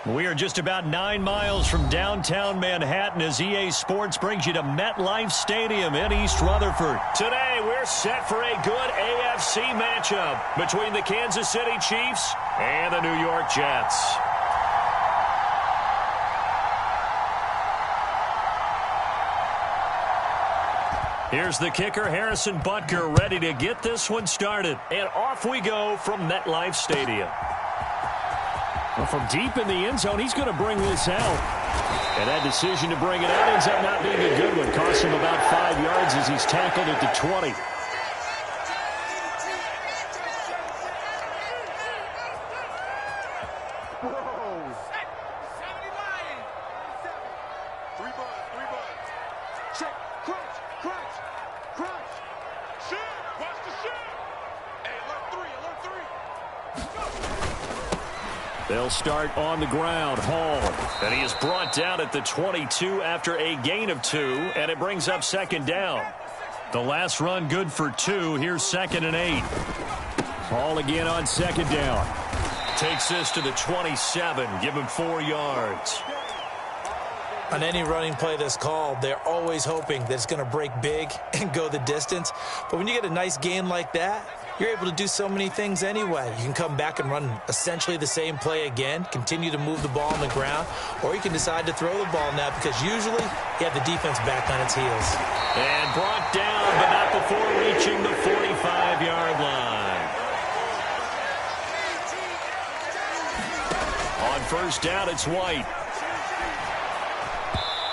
We are just about 9 miles from downtown Manhattan as EA Sports brings you to MetLife Stadium in East Rutherford. Today, we're set for a good AFC matchup between the Kansas City Chiefs and the New York Jets. Here's the kicker, Harrison Butker, ready to get this one started. And off we go from MetLife Stadium. Well, from deep in the end zone, he's going to bring this out. And that decision to bring it out ends up not being a good one. Costs him about 5 yards as he's tackled at the 20. They'll start on the ground. Hall. And he is brought down at the 22 after a gain of 2. And it brings up second down. The last run good for 2. Here's 2nd and 8. Hall again on second down. Takes this to the 27. Give him 4 yards. On any running play that's called, they're always hoping that it's going to break big and go the distance. But when you get a nice gain like that, you're able to do so many things anyway. You can come back and run essentially the same play again, continue to move the ball on the ground, or you can decide to throw the ball now because usually you have the defense back on its heels. And brought down, but not before reaching the 45-yard line. On first down, it's White.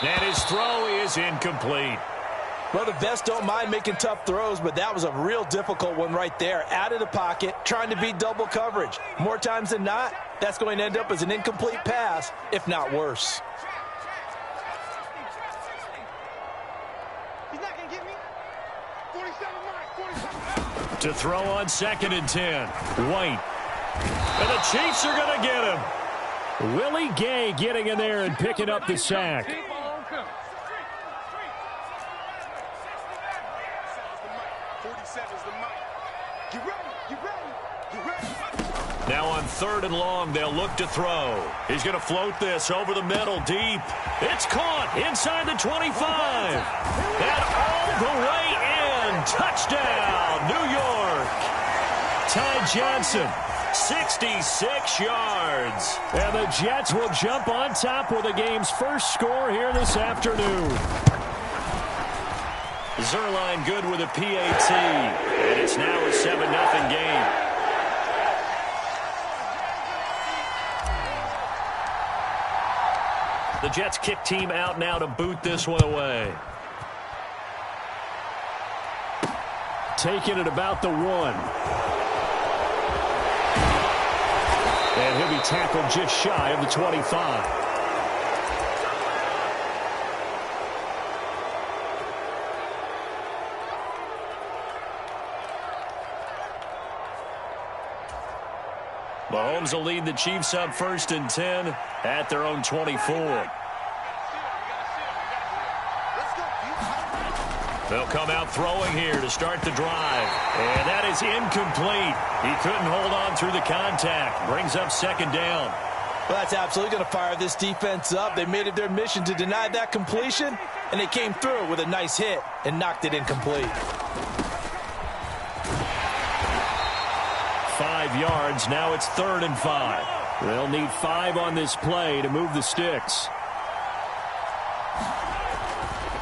And his throw is incomplete. Well, the best don't mind making tough throws, but that was a real difficult one right there. Out of the pocket, trying to beat double coverage. More times than not, that's going to end up as an incomplete pass, if not worse. He's not going to get me. 47 miles, 47. To throw on 2nd and 10. White. And the Chiefs are going to get him. Willie Gay getting in there and picking up the sack. Now on 3rd and long, they'll look to throw. He's going to float this over the middle, deep. It's caught inside the 25. And all the way in. Touchdown, New York. Ty Johnson, 66 yards. And the Jets will jump on top with the game's first score here this afternoon. Zerline good with a PAT. And it's now a 7-0 game. The Jets kick team out now to boot this one away. Taking it about the 1. And he'll be tackled just shy of the 25. Mahomes will lead the Chiefs up 1st and 10 at their own 24. They'll come out throwing here to start the drive. And that is incomplete. He couldn't hold on through the contact. Brings up 2nd down. Well, that's absolutely going to fire this defense up. They made it their mission to deny that completion, and they came through with a nice hit and knocked it incomplete. 5 yards. Now it's 3rd and 5. They'll need 5 on this play to move the sticks.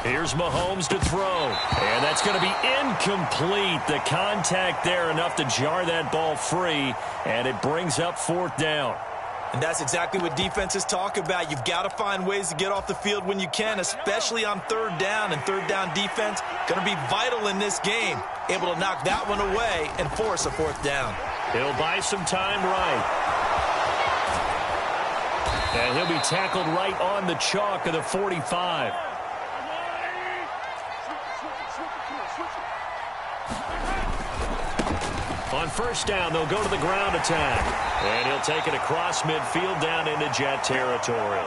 Here's Mahomes to throw. And that's going to be incomplete. The contact there enough to jar that ball free. And it brings up 4th down. And that's exactly what defenses talk about. You've got to find ways to get off the field when you can, especially on 3rd down. And 3rd down defense going to be vital in this game. Able to knock that one away and force a 4th down. He'll buy some time right. And he'll be tackled right on the chalk of the 45. On 1st down, they'll go to the ground attack. And he'll take it across midfield down into Jet territory.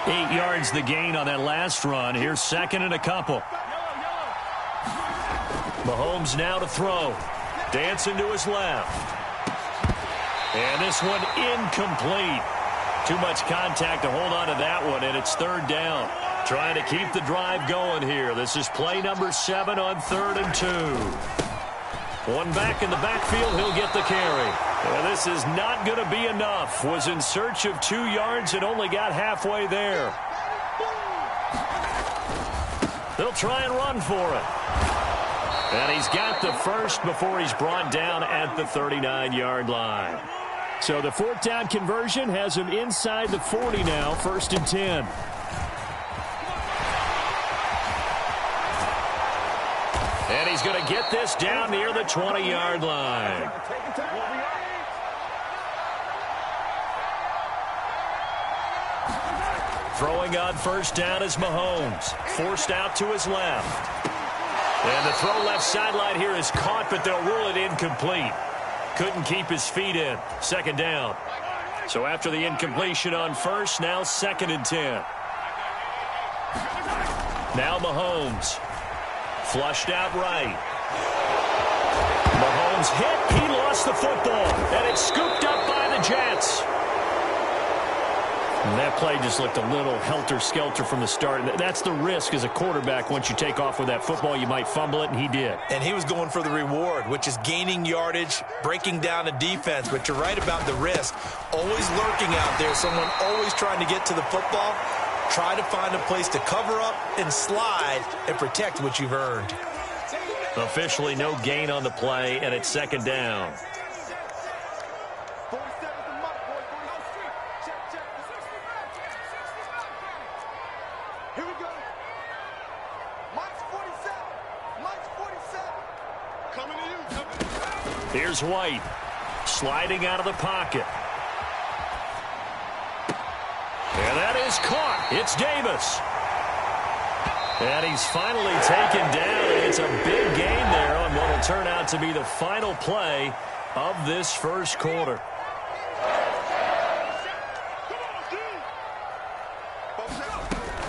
8 yards the gain on that last run. Here's 2nd and a couple. Mahomes now to throw. Dancing to his left. And this one incomplete. Too much contact to hold on to that one, and it's third down. Trying to keep the drive going here. This is play number 7 on 3rd and 2. One back in the backfield, he'll get the carry. And this is not going to be enough. Was in search of 2 yards and only got halfway there. They'll try and run for it. And he's got the first before he's brought down at the 39-yard line. So the 4th down conversion has him inside the 40 now, 1st and 10. And he's going to get this down near the 20-yard line. Throwing on 1st down is Mahomes. Forced out to his left. And the throw left sideline here is caught, but they'll rule it incomplete. Couldn't keep his feet in. 2nd down. So after the incompletion on 1st, now 2nd and 10. Now Mahomes. Flushed out right. Mahomes hit. He lost the football. And it's scooped up by the Jets. And that play just looked a little helter-skelter from the start. That's the risk as a quarterback. Once you take off with that football, you might fumble it, and he did. And he was going for the reward, which is gaining yardage, breaking down a defense. But you're right about the risk. Always lurking out there, someone always trying to get to the football. Try to find a place to cover up and slide and protect what you've earned. Officially no gain on the play, and it's 2nd down. Here's White, sliding out of the pocket. And that is caught. It's Davis. And he's finally taken down. It's a big gain there on what will turn out to be the final play of this 1st quarter.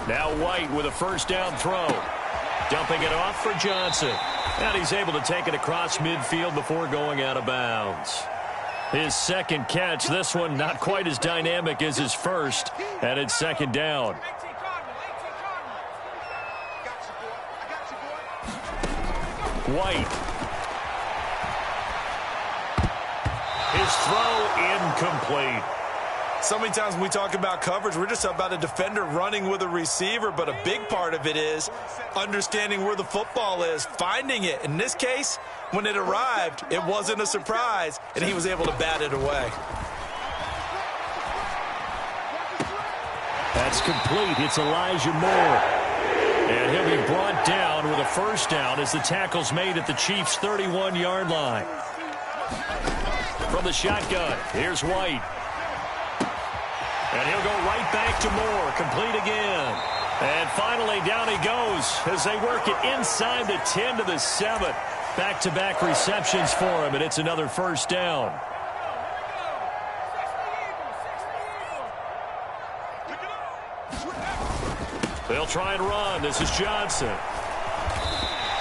Now White with a 1st down throw. Dumping it off for Johnson. And he's able to take it across midfield before going out of bounds. His 2nd catch, this one not quite as dynamic as his 1st, and it's 2nd down. White. His throw incomplete. So many times when we talk about coverage, we're just about a defender running with a receiver, but a big part of it is understanding where the football is, finding it. In this case, when it arrived, it wasn't a surprise, and he was able to bat it away. That's complete. It's Elijah Moore. And he'll be brought down with a 1st down as the tackle's made at the Chiefs' 31-yard line. From the shotgun, here's White. And he'll go right back to Moore, complete again. And finally, down he goes as they work it inside the 10 to the 7. Back-to-back receptions for him, and it's another 1st down. They'll try and run. This is Johnson.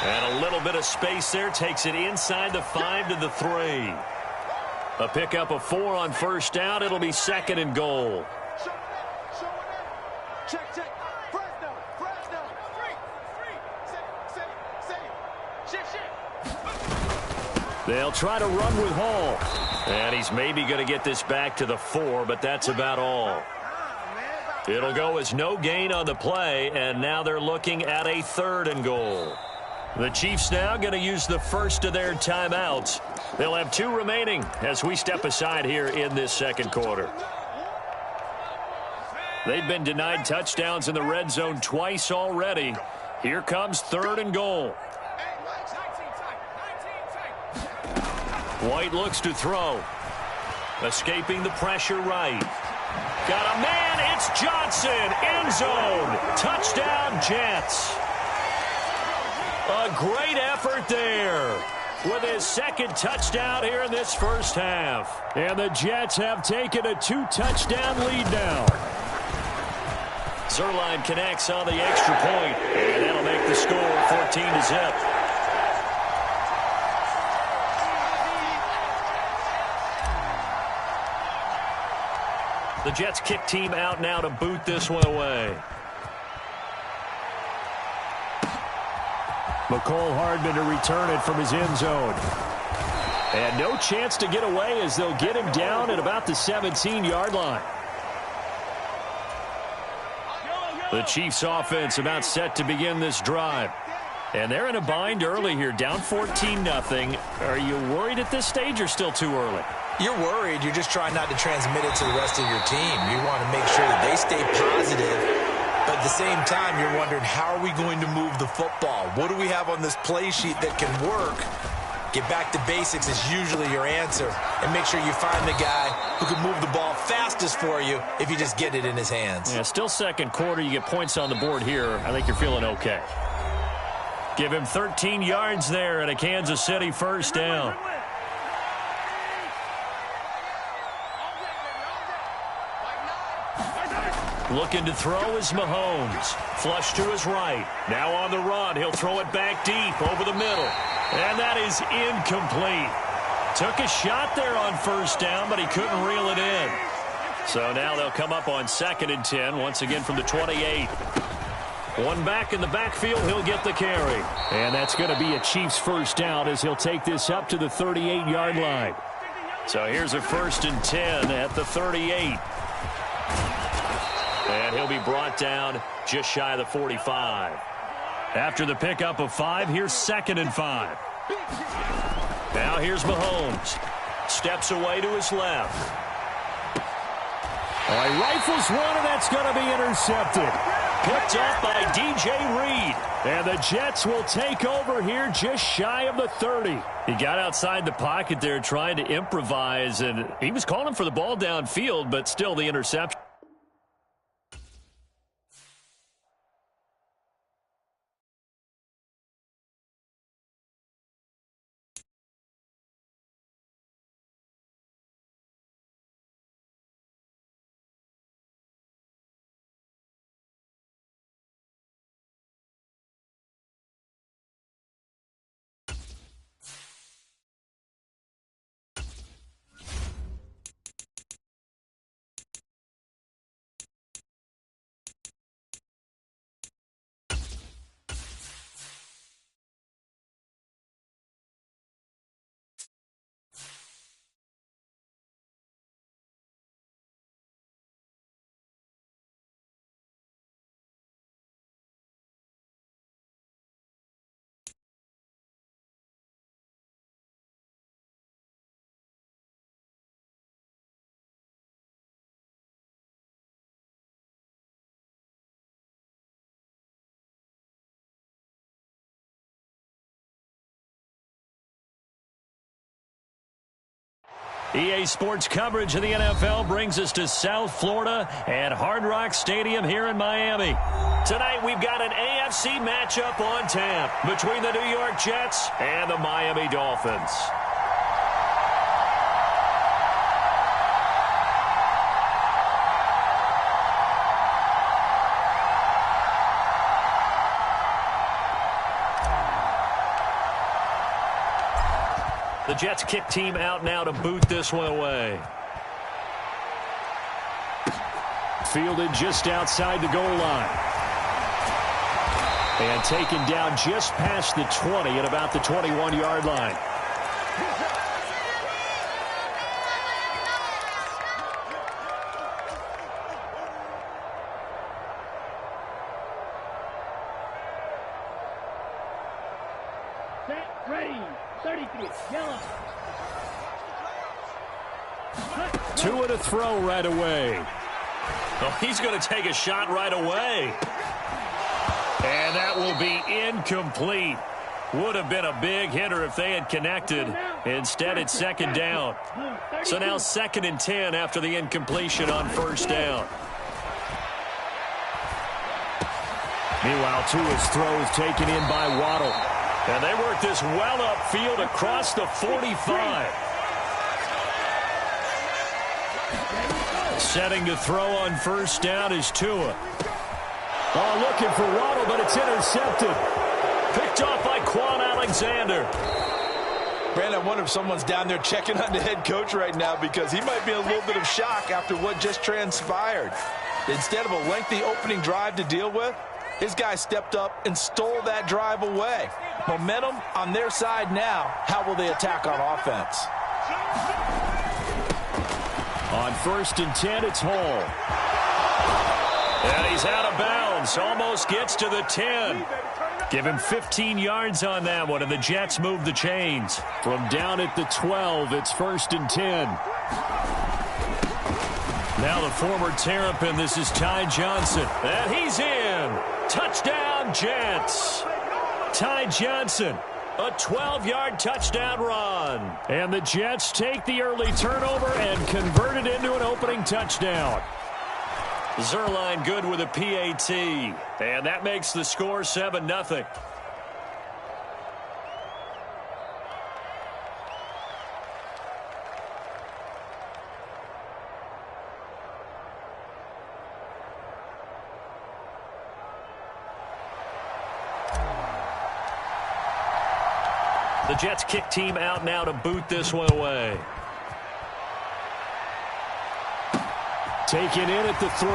And a little bit of space there. Takes it inside the 5 to the 3. A pickup of 4 on 1st down. It'll be 2nd and goal. Check. Fresno. They'll try to run with Hall. And he's maybe going to get this back to the 4, but that's about all. It'll go as no gain on the play, and now they're looking at a 3rd and goal. The Chiefs now going to use the first of their timeouts. They'll have 2 remaining as we step aside here in this 2nd quarter. They've been denied touchdowns in the red zone twice already. Here comes 3rd and goal. White looks to throw. Escaping the pressure right. Got a man. It's Johnson. End zone. Touchdown, Jets. A great effort there with his 2nd touchdown here in this 1st half. And the Jets have taken a 2-touchdown lead now. Zerline connects on the extra point, and that'll make the score 14-0. The Jets kick team out now to boot this one away. McCole Hardman to return it from his end zone. And no chance to get away as they'll get him down at about the 17-yard line. The Chiefs offense about set to begin this drive. And they're in a bind early here, down 14-0. Are you worried at this stage or still too early? You're worried. You're just trying not to transmit it to the rest of your team. You want to make sure that they stay positive. But at the same time, you're wondering, how are we going to move the football? What do we have on this play sheet that can work? Get back to basics is usually your answer. And make sure you find the guy who can move the ball fastest for you if you just get it in his hands. Yeah, still second quarter. You get points on the board here. I think you're feeling okay. Give him 13 yards there and a Kansas City first down. Looking to throw is Mahomes. Flush to his right. Now on the run. He'll throw it back deep over the middle. And that is incomplete. Took a shot there on first down, but he couldn't reel it in. So now they'll come up on 2nd and 10, once again from the 28. One back in the backfield, he'll get the carry. And that's going to be a Chiefs first down as he'll take this up to the 38-yard line. So here's a 1st and 10 at the 38. And he'll be brought down just shy of the 45. After the pickup of 5, here's 2nd and 5. Now here's Mahomes. Steps away to his left. Oh, he rifles one, and that's going to be intercepted. Picked up by DJ Reed. And the Jets will take over here just shy of the 30. He got outside the pocket there trying to improvise, and he was calling for the ball downfield, but still the interception. EA Sports coverage of the NFL brings us to South Florida and Hard Rock Stadium here in Miami. Tonight we've got an AFC matchup on tap between the New York Jets and the Miami Dolphins. The Jets kick team out now to boot this one away. Fielded just outside the goal line. And taken down just past the 20 at about the 21-yard line. Set, ready, 33, yellow. Two to throw right away. Oh, he's going to take a shot right away. And that will be incomplete. Would have been a big hitter if they had connected. Instead, it's second down. So now 2nd and 10 after the incompletion on first down. Meanwhile, Tua's throw is taken in by Waddle. And they work this well upfield across the 45. Setting to throw on first down is Tua. Oh, looking for Waddle, but it's intercepted. Picked off by Quan Alexander. Brandon, I wonder if someone's down there checking on the head coach right now because he might be in a little bit of shock after what just transpired. Instead of a lengthy opening drive to deal with, his guy stepped up and stole that drive away. Momentum on their side now. How will they attack on offense? On 1st and 10, it's Hall. And he's out of bounds. Almost gets to the 10. Give him 15 yards on that one, and the Jets move the chains. From down at the 12, it's 1st and 10. Now the former Terrapin, this is Ty Johnson. And he's in. Touchdown, Jets. Ty Johnson, a 12-yard touchdown run. And the Jets take the early turnover and convert it into an opening touchdown. Zerline good with a PAT. And that makes the score 7-0. The Jets kick team out now to boot this one away. Taken in at the 3.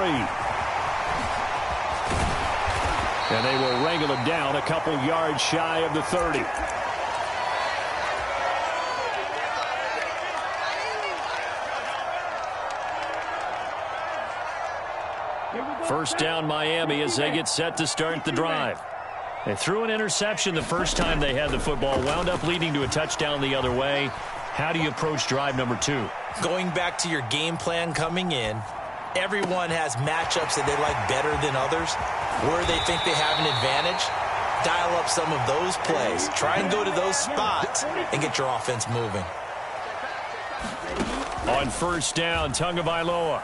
And they will wrangle him down a couple yards shy of the 30. First down Miami as they get set to start the drive. They threw an interception the first time they had the football, wound up leading to a touchdown the other way. How do you approach drive number 2? Going back to your game plan coming in, everyone has matchups that they like better than others, where they think they have an advantage. Dial up some of those plays. Try and go to those spots and get your offense moving. On first down, Tagovailoa.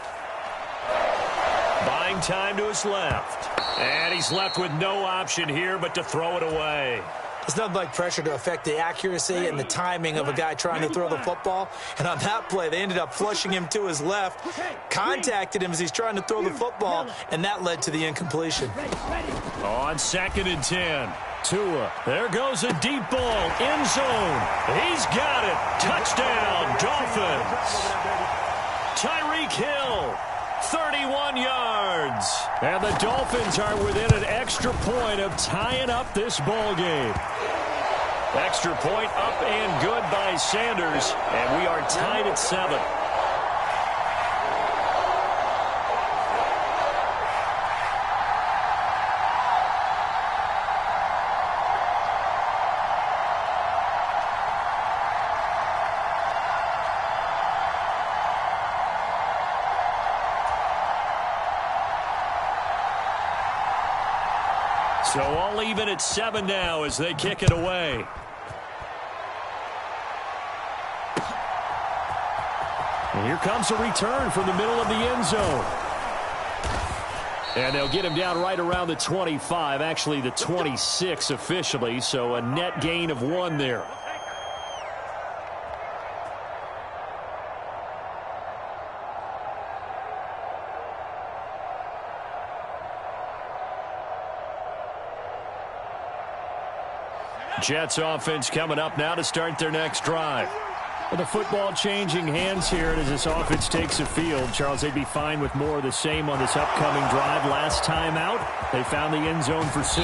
Buying time to his left. And he's left with no option here but to throw it away. It's nothing like pressure to affect the accuracy and the timing of a guy trying to throw the football. And on that play, they ended up flushing him to his left, contacted him as he's trying to throw the football, and that led to the incompletion. On 2nd and 10, Tua. There goes a deep ball, end zone. He's got it. Touchdown, Dolphins. Tyreek Hill. 31 yards. And the Dolphins are within an extra point of tying up this ball game. Extra point up and good by Sanders. And we are tied at 7. So all even at 7 now as they kick it away. And here comes a return from the middle of the end zone. And they'll get him down right around the 25, actually the 26 officially, so a net gain of 1 there. Jets offense coming up now to start their next drive. With the football changing hands here as this offense takes the field, Charles, they'd be fine with more of the same on this upcoming drive. Last time out, they found the end zone for 6.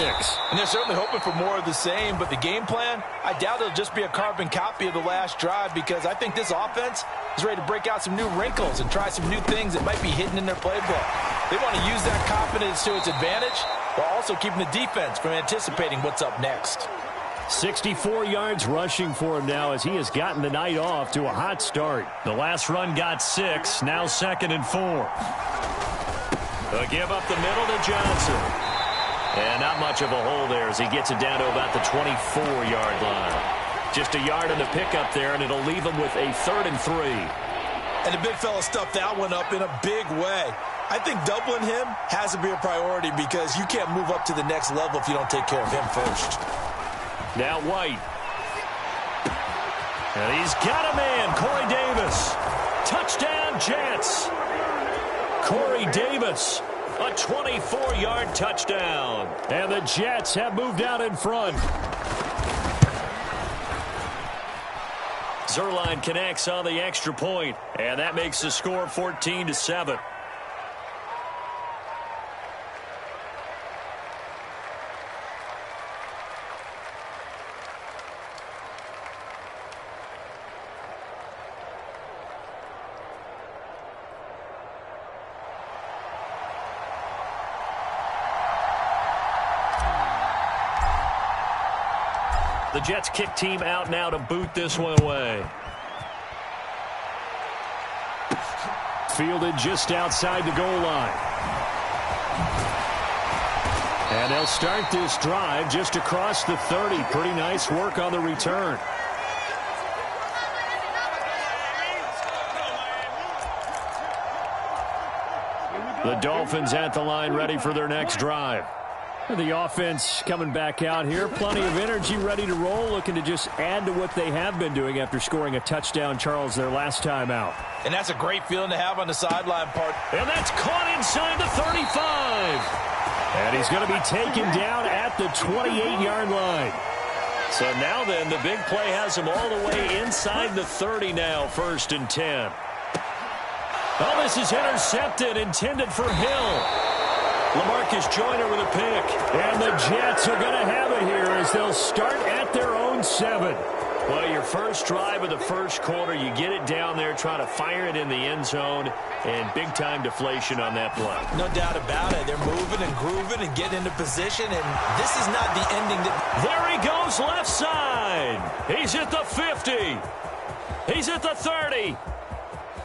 And they're certainly hoping for more of the same, but the game plan, I doubt it'll just be a carbon copy of the last drive because I think this offense is ready to break out some new wrinkles and try some new things that might be hidden in their playbook. They want to use that confidence to its advantage while also keeping the defense from anticipating what's up next. 64 yards rushing for him now as he has gotten the night off to a hot start. The last run got 6, now 2nd and 4. A give up the middle to Johnson. And not much of a hole there as he gets it down to about the 24-yard line. Just a yard on the pickup there, and it'll leave him with a 3rd and 3. And the big fella stuffed that one up in a big way. I think doubling him has to be a priority because you can't move up to the next level if you don't take care of him first. Now White. And he's got a man, Corey Davis. Touchdown, Jets. Corey Davis, a 24-yard touchdown. And the Jets have moved out in front. Zerline connects on the extra point, and that makes the score 14-7. The Jets kick team out now to boot this one away. Fielded just outside the goal line. And they'll start this drive just across the 30. Pretty nice work on the return. The Dolphins at the line ready for their next drive. The offense coming back out here. Plenty of energy, ready to roll, looking to just add to what they have been doing after scoring a touchdown, Charles, their last time out. And that's a great feeling to have on the sideline part. And that's caught inside the 35. And he's going to be taken down at the 28-yard line. So now then, the big play has him all the way inside the 30 now, 1st and 10. Oh, this is intercepted, intended for Hill. LaMarcus Joyner with a pick. And the Jets are going to have it here as they'll start at their own 7. Well, your first drive of the first quarter, you get it down there, try to fire it in the end zone, and big-time deflation on that play. No doubt about it. They're moving and grooving and getting into position, and this is not the ending. There he goes, left side. He's at the 50. He's at the 30.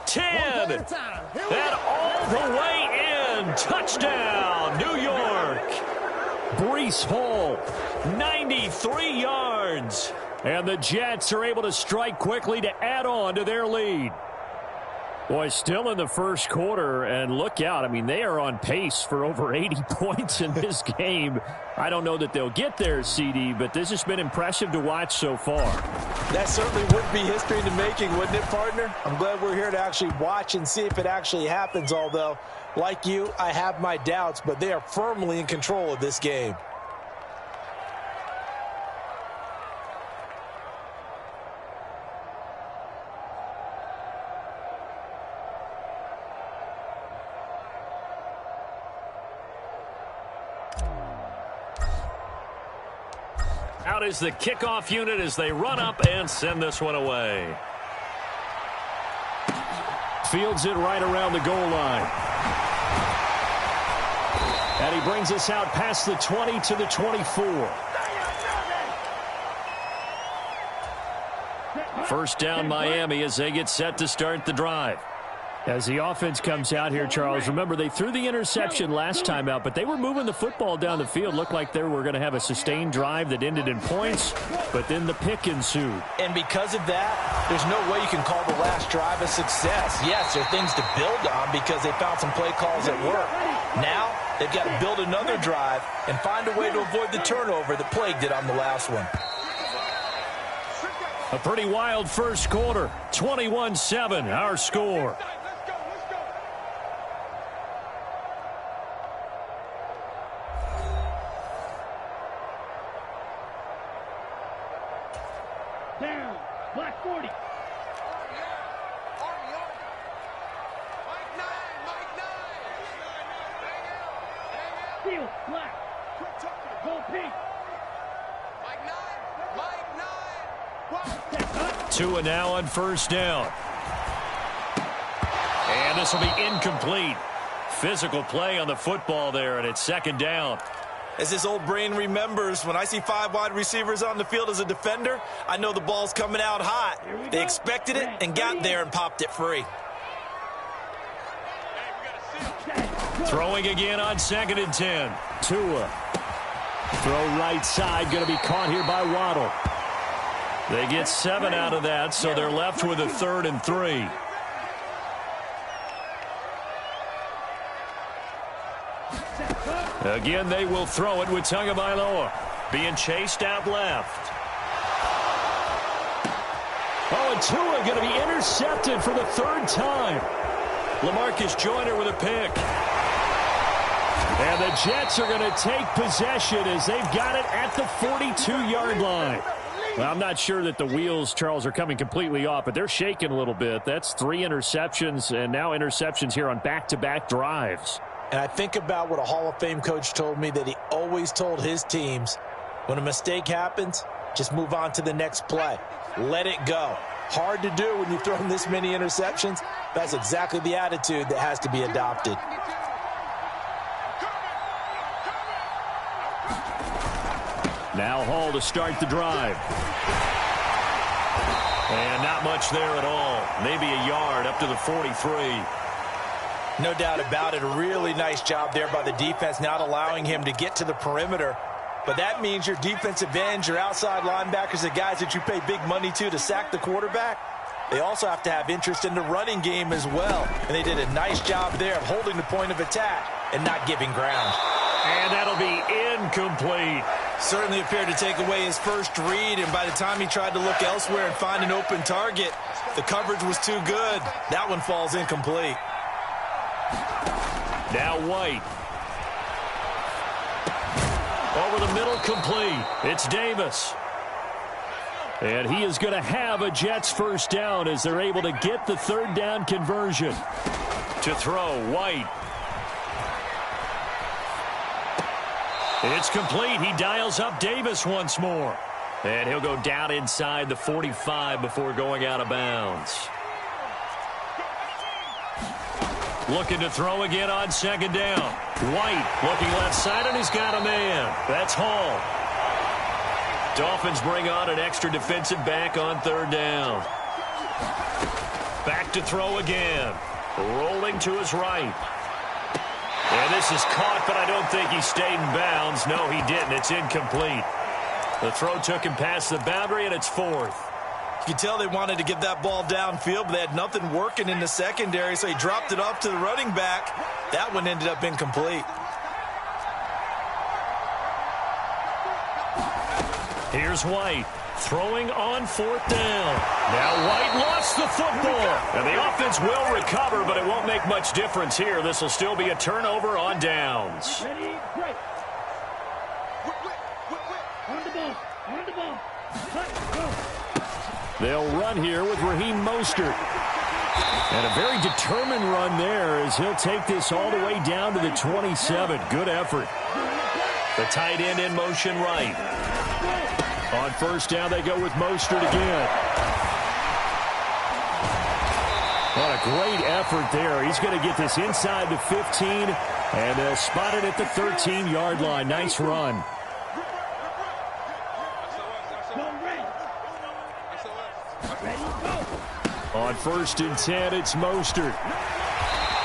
10. And all the way in. Touchdown, New York. Breece Hall, 93 yards. And the Jets are able to strike quickly to add on to their lead. Boy, still in the first quarter, and look out. I mean, they are on pace for over 80 points in this game. I don't know that they'll get there, CD, but this has been impressive to watch so far. That certainly would be history in the making, wouldn't it, partner? I'm glad we're here to actually watch and see if it actually happens, although, like you, I have my doubts, but they are firmly in control of this game. Out is the kickoff unit as they run up and send this one away. Fields it right around the goal line. And he brings us out past the 20 to the 24. First down, Miami, as they get set to start the drive. As the offense comes out here, Charles, remember they threw the interception last time out, but they were moving the football down the field. Looked like they were going to have a sustained drive that ended in points, but then the pick ensued. And because of that, there's no way you can call the last drive a success. Yes, there are things to build on because they found some play calls that work. Now, they've got to build another drive and find a way to avoid the turnover that plagued it on the last one. A pretty wild first quarter, 21-7, our score. Down. Black 40. Steel. Black. Gold pink. Tua now on first down. And this will be incomplete. Physical play on the football there, and it's second down. As this old brain remembers, when I see 5 wide receivers on the field as a defender, I know the ball's coming out hot. They expected it and got there and popped it free. Throwing again on 2nd and 10. Tua. Throw right side, going to be caught here by Waddle. They get 7 out of that, so they're left with a 3rd and 3. Again, they will throw it with Tagovailoa being chased out left. Oh, and Tua going to be intercepted for the 3rd time. LaMarcus Joyner with a pick. And the Jets are going to take possession as they've got it at the 42-yard line. Well, I'm not sure that the wheels, Charles, are coming completely off, but they're shaking a little bit. That's 3 interceptions, and now interceptions here on back-to-back drives. And I think about what a Hall of Fame coach told me, that he always told his teams, when a mistake happens, just move on to the next play. Let it go. Hard to do when you've thrown this many interceptions. That's exactly the attitude that has to be adopted. Now Hall to start the drive. And not much there at all. Maybe a yard up to the 43. No doubt about it. A really nice job there by the defense, not allowing him to get to the perimeter. But that means your defensive ends, your outside linebackers, the guys that you pay big money to sack the quarterback, they also have to have interest in the running game as well. And they did a nice job there of holding the point of attack and not giving ground. And that'll be incomplete. Certainly appeared to take away his first read, and by the time he tried to look elsewhere and find an open target, the coverage was too good. That one falls incomplete. Now White. Over the middle, complete. It's Davis. And he is going to have a Jets first down as they're able to get the third down conversion. To throw, White. It's complete. He dials up Davis once more. And he'll go down inside the 45 before going out of bounds. Looking to throw again on second down. White looking left side, and he's got a man. That's Hall. Dolphins bring on an extra defensive back on third down. Back to throw again. Rolling to his right. And this is caught, but I don't think he stayed in bounds. No, he didn't. It's incomplete. The throw took him past the boundary, and it's fourth. You can tell they wanted to get that ball downfield, but they had nothing working in the secondary, so he dropped it off to the running back. That one ended up incomplete. Here's White throwing on fourth down. Now White lost the football. And the offense will recover, but it won't make much difference here. This will still be a turnover on downs. Ready, break. On the ball. On the ball. Go. They'll run here with Raheem Mostert. And a very determined run there as he'll take this all the way down to the 27. Good effort. The tight end in motion right. On first down, they go with Mostert again. What a great effort there. He's going to get this inside the 15, and they'll spot it at the 13-yard line. Nice run. On first and 10, it's Mostert.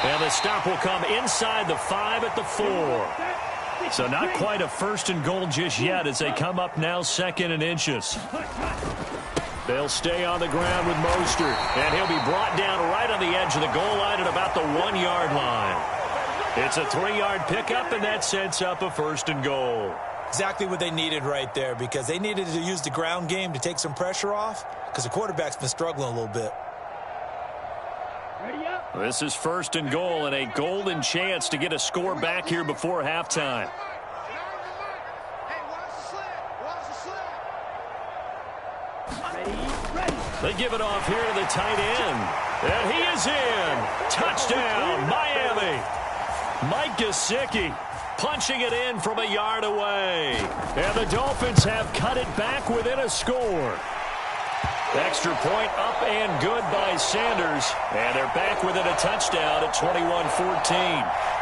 And the stop will come inside the 5 at the 4. So not quite a first and goal just yet as they come up now second and inches. They'll stay on the ground with Mostert. And he'll be brought down right on the edge of the goal line at about the 1-yard line. It's a 3-yard pickup, and that sets up a first and goal. Exactly what they needed right there, because they needed to use the ground game to take some pressure off, because the quarterback's been struggling a little bit. This is first and goal, and a golden chance to get a score back here before halftime. They give it off here to the tight end. And he is in. Touchdown, Miami. Mike Gesicki punching it in from a yard away. And the Dolphins have cut it back within a score. Extra point up and good by Sanders. And they're back within a touchdown at 21-14.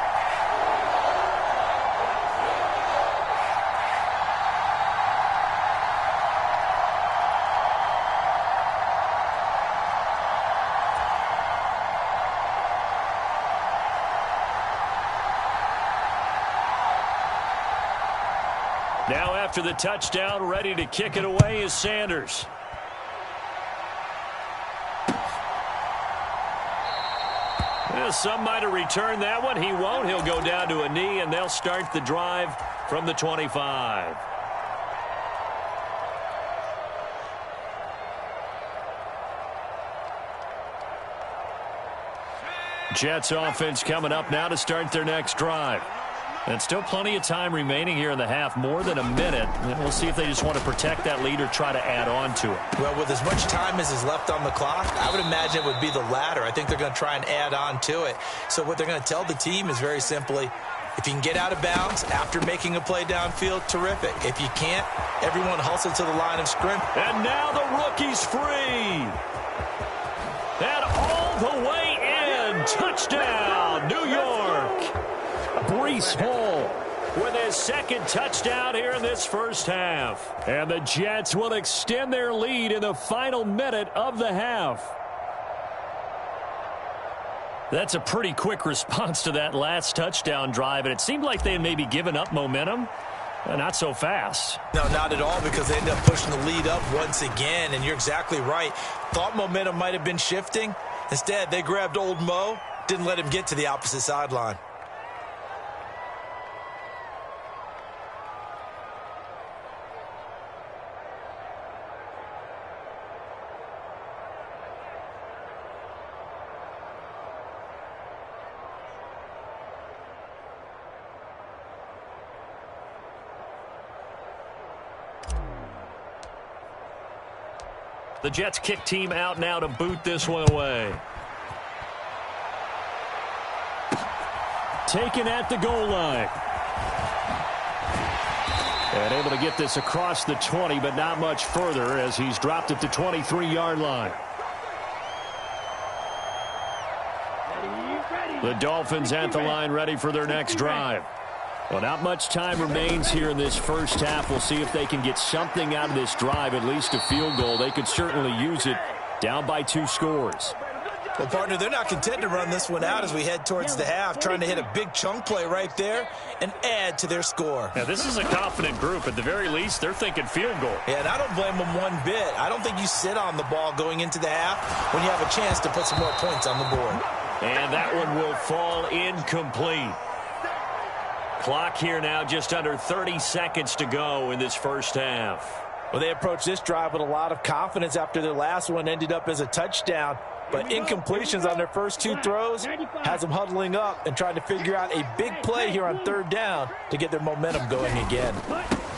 Now after the touchdown, ready to kick it away is Sanders. Some might have returned that one. He won't. He'll go down to a knee, and they'll start the drive from the 25. Jets offense coming up now to start their next drive. And still plenty of time remaining here in the half, more than a minute. And we'll see if they just want to protect that lead or try to add on to it. Well, with as much time as is left on the clock, I would imagine it would be the latter. I think they're going to try and add on to it. So what they're going to tell the team is very simply, if you can get out of bounds after making a play downfield, terrific. If you can't, everyone hustle to the line of scrimmage. And now the rookie's free. And all the way in. Touchdown, New York. Breece Hall with his second touchdown here in this first half. And the Jets will extend their lead in the final minute of the half. That's a pretty quick response to that last touchdown drive, and it seemed like they had maybe given up momentum. Not so fast. No, not at all, because they ended up pushing the lead up once again, and you're exactly right. Thought momentum might have been shifting. Instead, they grabbed old Mo, didn't let him get to the opposite sideline. The Jets kick team out now to boot this one away. Taken at the goal line. And able to get this across the 20, but not much further as he's dropped at the 23-yard line. The Dolphins at the line ready for their next drive. Well, not much time remains here in this first half. We'll see if they can get something out of this drive, at least a field goal. They could certainly use it, down by 2 scores. Well, partner, they're not content to run this one out as we head towards the half, trying to hit a big chunk play right there and add to their score. Yeah, this is a confident group. At the very least, they're thinking field goal. Yeah, and I don't blame them one bit. I don't think you sit on the ball going into the half when you have a chance to put some more points on the board. And that one will fall incomplete. Clock here now, just under 30 seconds to go in this first half. Well, they approached this drive with a lot of confidence after their last one ended up as a touchdown. But incompletions on their first 2 throws has them huddling up and trying to figure out a big play here on 3rd down to get their momentum going again.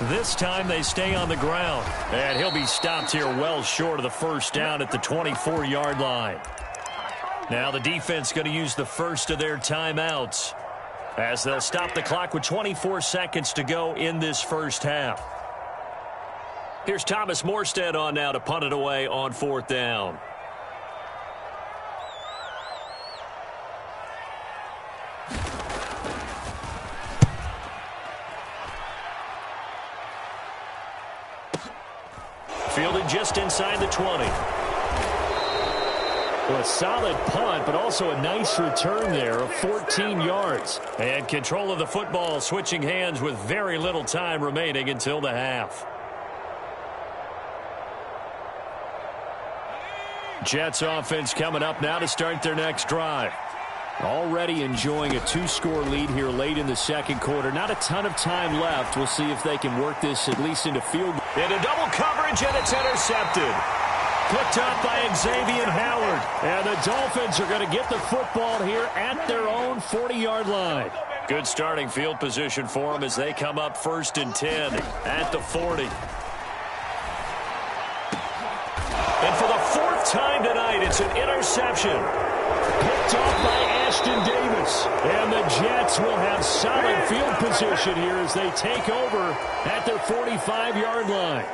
This time they stay on the ground. And he'll be stopped here well short of the first down at the 24-yard line. Now the defense going to use the first of their timeouts, as they'll stop the clock with 24 seconds to go in this first half. Here's Thomas Morstead on now to punt it away on 4th down. Fielded just inside the 20. Well, a solid punt, but also a nice return there of 14 yards. And control of the football switching hands with very little time remaining until the half. Jets offense coming up now to start their next drive. Already enjoying a 2-score lead here late in the second quarter. Not a ton of time left. We'll see if they can work this at least into field goal. Into double coverage, and it's intercepted. Picked up by Xavier Howard. And the Dolphins are going to get the football here at their own 40-yard line. Good starting field position for them as they come up 1st and 10 at the 40. And for the 4th time tonight, it's an interception. Picked off by Ashton Davis. And the Jets will have solid field position here as they take over at their 45-yard line.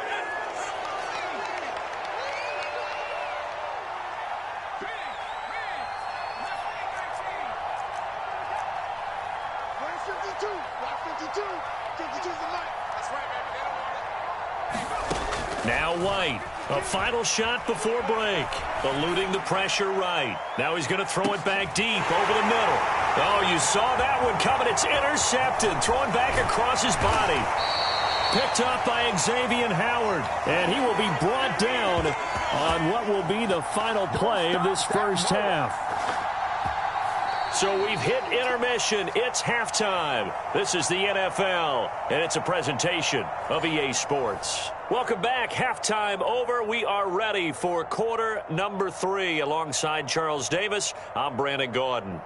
Now White, a final shot before break. Eluding the pressure right. Now he's going to throw it back deep over the middle. Oh, you saw that one coming. It's intercepted. Thrown back across his body. Picked up by Xavier Howard. And he will be brought down on what will be the final play of this first half. So we've hit intermission. It's halftime. This is the NFL, and it's a presentation of EA Sports. Welcome back. Halftime over. We are ready for quarter number 3. Alongside Charles Davis, I'm Brandon Gordon.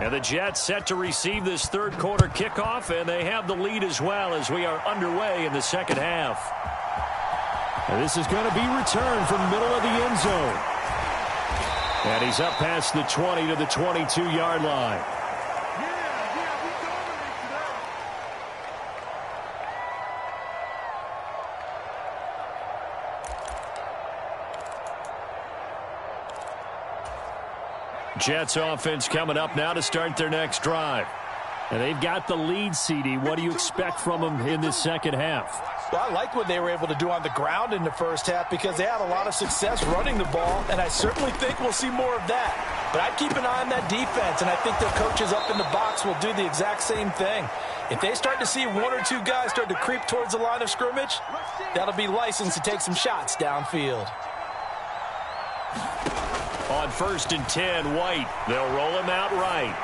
And the Jets set to receive this third quarter kickoff, and they have the lead as well as we are underway in the second half. And this is going to be returned from middle of the end zone. And he's up past the 20 to the 22-yard line. Jets offense coming up now to start their next drive. And they've got the lead, CD. What do you expect from them in this second half? Well, I like what they were able to do on the ground in the first half because they had a lot of success running the ball, and I certainly think we'll see more of that. But I'd keep an eye on that defense, and I think their coaches up in the box will do the exact same thing. If they start to see one or two guys start to creep towards the line of scrimmage, that'll be licensed to take some shots downfield. On 1st and 10, White. They'll roll him out right.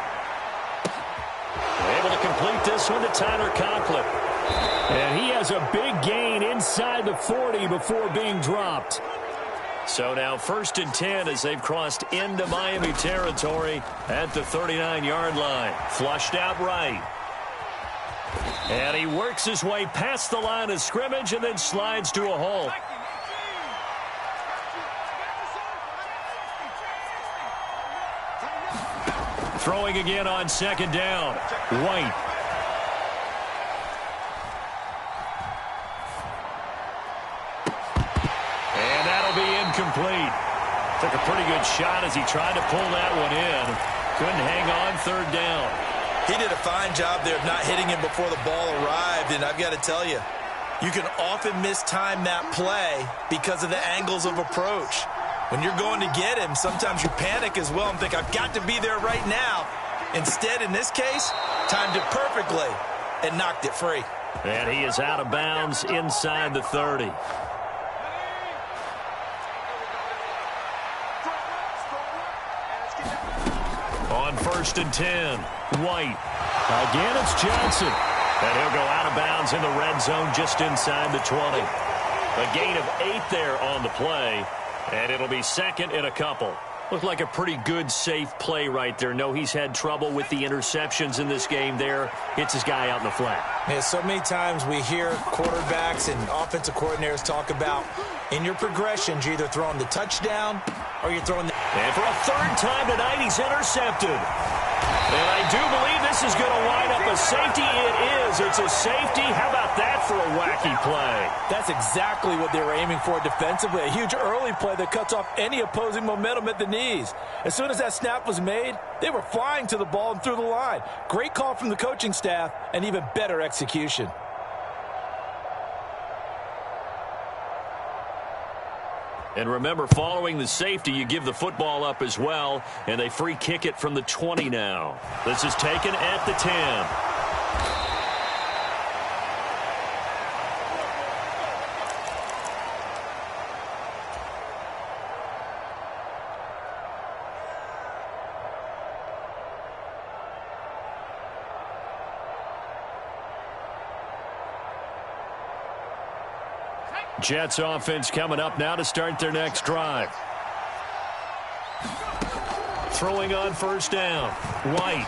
Able to complete this one to Tyler Conklin. And he has a big gain inside the 40 before being dropped. So now 1st and 10 as they've crossed into Miami territory at the 39-yard line. Flushed out right. And he works his way past the line of scrimmage and then slides to a halt. Throwing again on 2nd down. White. And that'll be incomplete. Took a pretty good shot as he tried to pull that one in. Couldn't hang on 3rd down. He did a fine job there of not hitting him before the ball arrived, and I've got to tell you, you can often mistime that play because of the angles of approach. When you're going to get him, sometimes you panic as well and think, I've got to be there right now. Instead, in this case, timed it perfectly and knocked it free. And he is out of bounds inside the 30. On 1st and 10, White. Again, it's Johnson. And he'll go out of bounds in the red zone just inside the 20. A gain of 8 there on the play. And it'll be 2nd and a couple. Looked like a pretty good, safe play right there. No, he's had trouble with the interceptions in this game there. Hits his guy out in the flat. Yeah, so many times we hear quarterbacks and offensive coordinators talk about in your progressions, you're either throwing the touchdown or you're throwing the... And for a 3rd time tonight, he's intercepted. And I do believe this is going to wind up a safety. It is. It's a safety. How about that for a wacky play? That's exactly what they were aiming for defensively. A huge early play that cuts off any opposing momentum at the knees. As soon as that snap was made, they were flying to the ball and through the line. Great call from the coaching staff and even better execution. And remember, following the safety, you give the football up as well, and they free kick it from the 20 now. This is taken at the 10. Jets offense coming up now to start their next drive. Throwing on 1st down. White.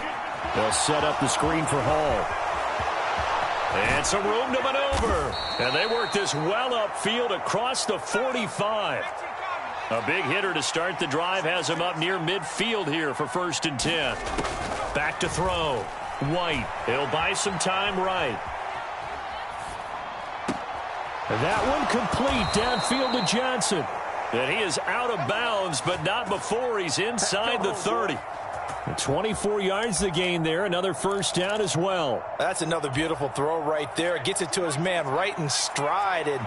They'll set up the screen for Hall. And some room to maneuver. And they work this well upfield across the 45. A big hitter to start the drive has him up near midfield here for 1st and 10. Back to throw. White. He'll buy some time right. That one complete downfield to Johnson. And he is out of bounds, but not before he's inside the 30. 24 yards the gain there. Another 1st down as well. That's another beautiful throw right there. Gets it to his man right in stride. And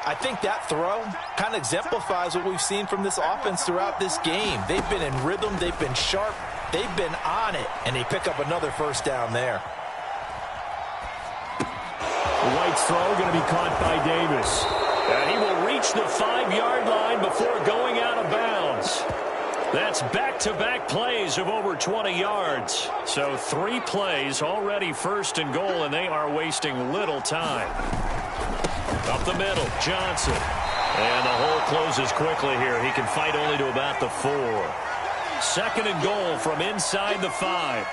I think that throw kind of exemplifies what we've seen from this offense throughout this game. They've been in rhythm. They've been sharp. They've been on it. And they pick up another 1st down there. White's throw going to be caught by Davis. And he will reach the 5-yard line before going out of bounds. That's back-to-back plays of over 20 yards. So 3 plays already 1st and goal, and they are wasting little time. Up the middle, Johnson. And the hole closes quickly here. He can fight only to about the 4. 2nd and goal from inside the 5.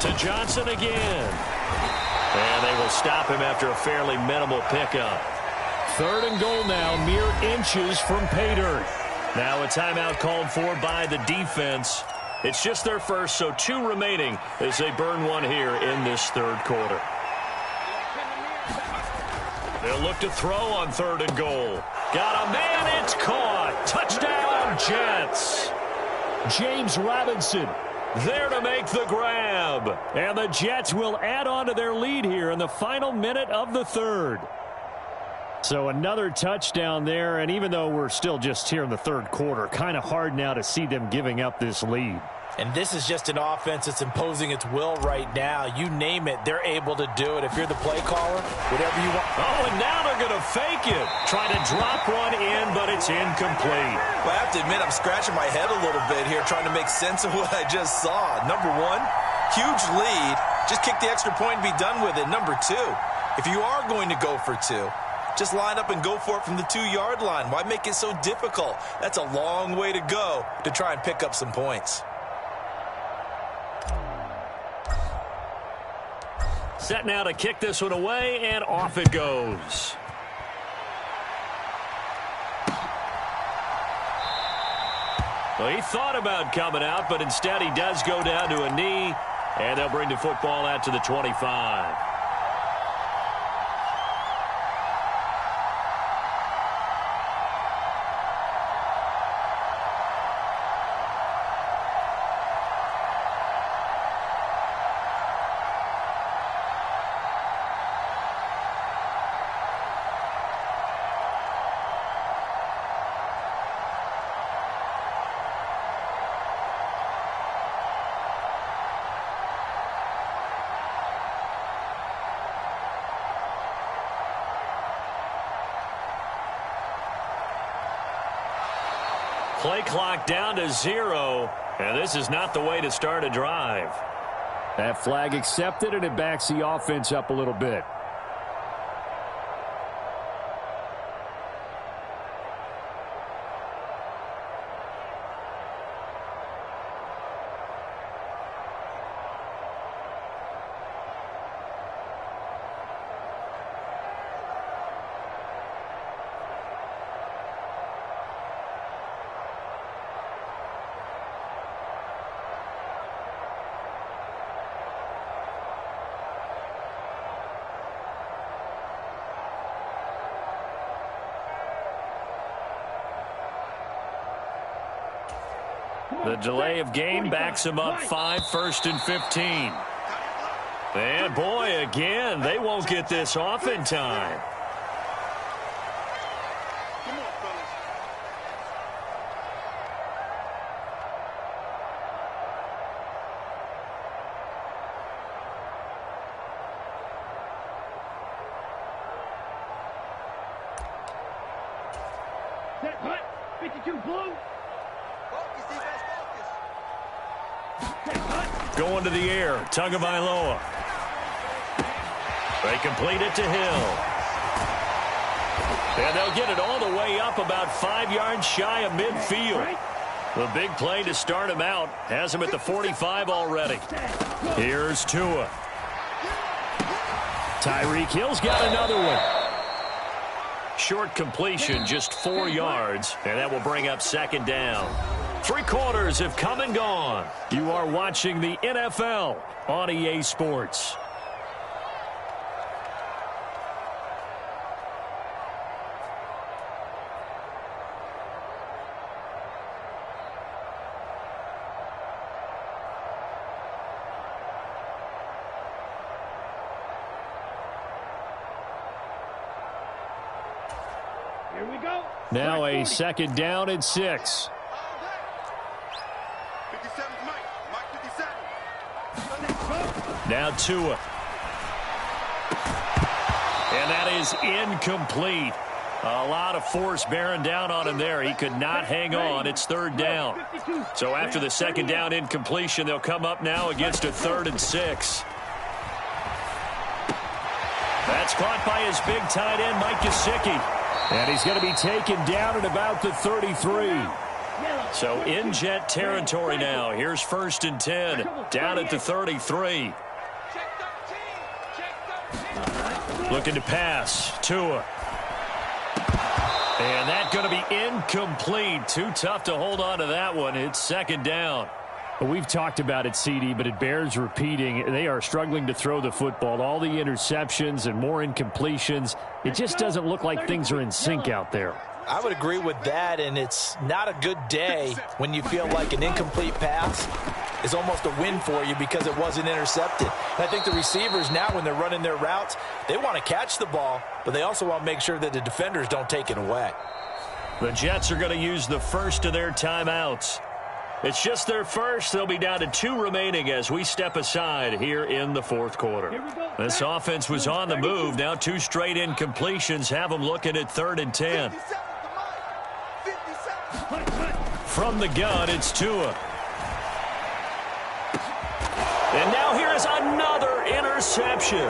To Johnson again. And they will stop him after a fairly minimal pickup. 3rd and goal now, mere inches from pay dirt. Now a timeout called for by the defense. It's just their first, so 2 remaining as they burn one here in this 3rd quarter. They'll look to throw on 3rd and goal. Got a man, it's caught. Touchdown, Jets. James Robinson there to make the grab. And the Jets will add on to their lead here in the final minute of the 3rd. So another touchdown there, and even though we're still just here in the 3rd quarter, kind of hard now to see them giving up this lead. And this is just an offense that's imposing its will right now. You name it, they're able to do it. If you're the play caller, whatever you want. Oh, and now they're going to fake it. Try to drop one in, but it's incomplete. Well, I have to admit, I'm scratching my head a little bit here trying to make sense of what I just saw. Number 1, huge lead. Just kick the extra point and be done with it. Number 2, if you are going to go for 2, just line up and go for it from the 2-yard line. Why make it so difficult? That's a long way to go to try and pick up some points. Set now to kick this one away, and off it goes. Well, he thought about coming out, but instead he does go down to a knee, and they'll bring the football out to the 25. Play clock down to 0, and this is not the way to start a drive. That flag accepted, and it backs the offense up a little bit. The delay of game backs him up 5, 1st and 15. And boy, again, they won't get this off in time. Come on, fellas. Set, hut, 52 blue. Going to the air, Tagovailoa. They complete it to Hill. And they'll get it all the way up about 5 yards shy of midfield. The big play to start him out has him at the 45 already. Here's Tua. Tyreek Hill's got another one. Short completion, just 4 yards, and that will bring up 2nd down. 3 quarters have come and gone. You are watching the NFL on EA Sports. Here we go. Now a 2nd down and 6. 57's Mike. Mike 57. Now Tua. And that is incomplete. A lot of force bearing down on him there. He could not hang on. It's 3rd down. So after the 2nd down incompletion, they'll come up now against a 3rd and 6. That's caught by his big tight end, Mike Gesicki. And he's going to be taken down at about the 33. So in Jet territory now. Here's 1st and 10. Down at the 33. Looking to pass. Tua. And that's going to be incomplete. Too tough to hold on to that one. It's 2nd down. We've talked about it, CD, but it bears repeating. They are struggling to throw the football. All the interceptions and more incompletions. It just doesn't look like things are in sync out there. I would agree with that, and it's not a good day when you feel like an incomplete pass is almost a win for you because it wasn't intercepted. And I think the receivers now, when they're running their routes, they want to catch the ball, but they also want to make sure that the defenders don't take it away. The Jets are going to use the first of their timeouts. It's just their first. They'll be down to 2 remaining as we step aside here in the 4th quarter. This offense was on the move. Now 2 straight incompletions have them looking at 3rd and 10. From the gun, it's Tua. And now here's another interception.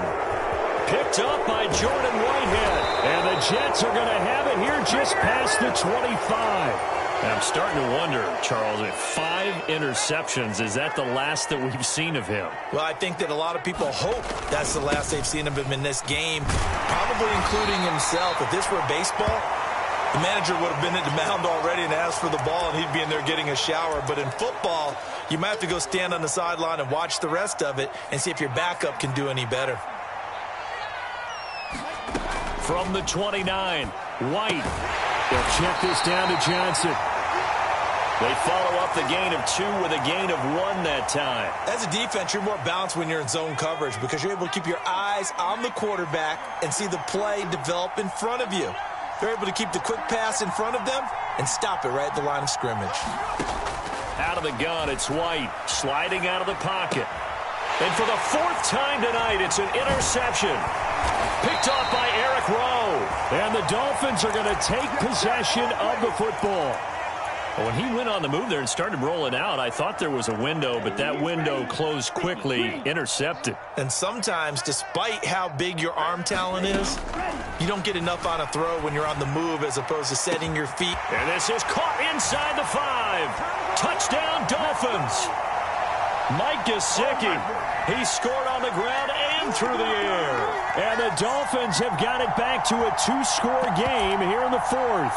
Picked up by Jordan Whitehead. And the Jets are going to have it here just past the 25. I'm starting to wonder, Charles, if 5 interceptions, is that the last that we've seen of him? Well, I think that a lot of people hope that's the last they've seen of him in this game, probably including himself. If this were baseball, the manager would have been at the mound already and asked for the ball, and he'd be in there getting a shower. But in football, you might have to go stand on the sideline and watch the rest of it and see if your backup can do any better. From the 29, White. They'll check this down to Johnson. They follow up the gain of 2 with a gain of 1 that time. As a defense, you're more balanced when you're in zone coverage because you're able to keep your eyes on the quarterback and see the play develop in front of you. They're able to keep the quick pass in front of them and stop it right at the line of scrimmage. Out of the gun, it's White, sliding out of the pocket. And for the 4th time tonight, it's an interception. Picked off by Eric Rowe. And the Dolphins are going to take possession of the football. When he went on the move there and started rolling out, I thought there was a window, but that window closed quickly, intercepted. And sometimes, despite how big your arm talent is, you don't get enough on a throw when you're on the move as opposed to setting your feet. And this is caught inside the 5. Touchdown, Dolphins. Mike Gesicki, he scored on the ground and through the air. And the Dolphins have got it back to a 2-score game here in the 4th.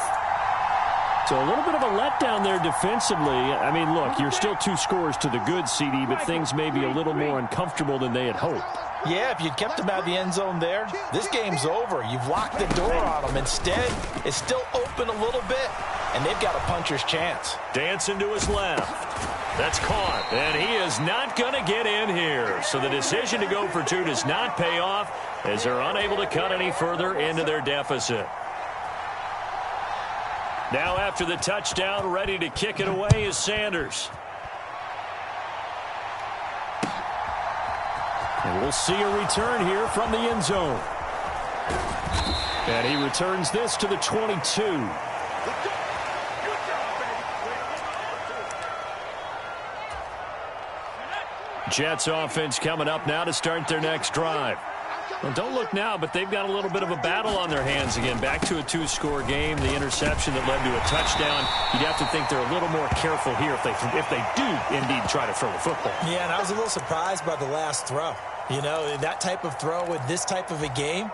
So a little bit of a letdown there defensively. I mean, look, you're still 2 scores to the good, CD, but things may be a little more uncomfortable than they had hoped. Yeah, if you kept them out of the end zone there, this game's over. You've locked the door on them. Instead, it's still open a little bit, and they've got a puncher's chance. Dancing to his left. That's caught, and he is not going to get in here. So the decision to go for 2 does not pay off as they're unable to cut any further into their deficit. Now after the touchdown, ready to kick it away is Sanders. And we'll see a return here from the end zone. And he returns this to the 22. Jets offense coming up now to start their next drive. Well, don't look now, but they've got a little bit of a battle on their hands again. Back to a 2-score game. The interception that led to a touchdown. You'd have to think they're a little more careful here if they do indeed try to throw the football. Yeah, and I was a little surprised by the last throw. You know, that type of throw in this type of a game,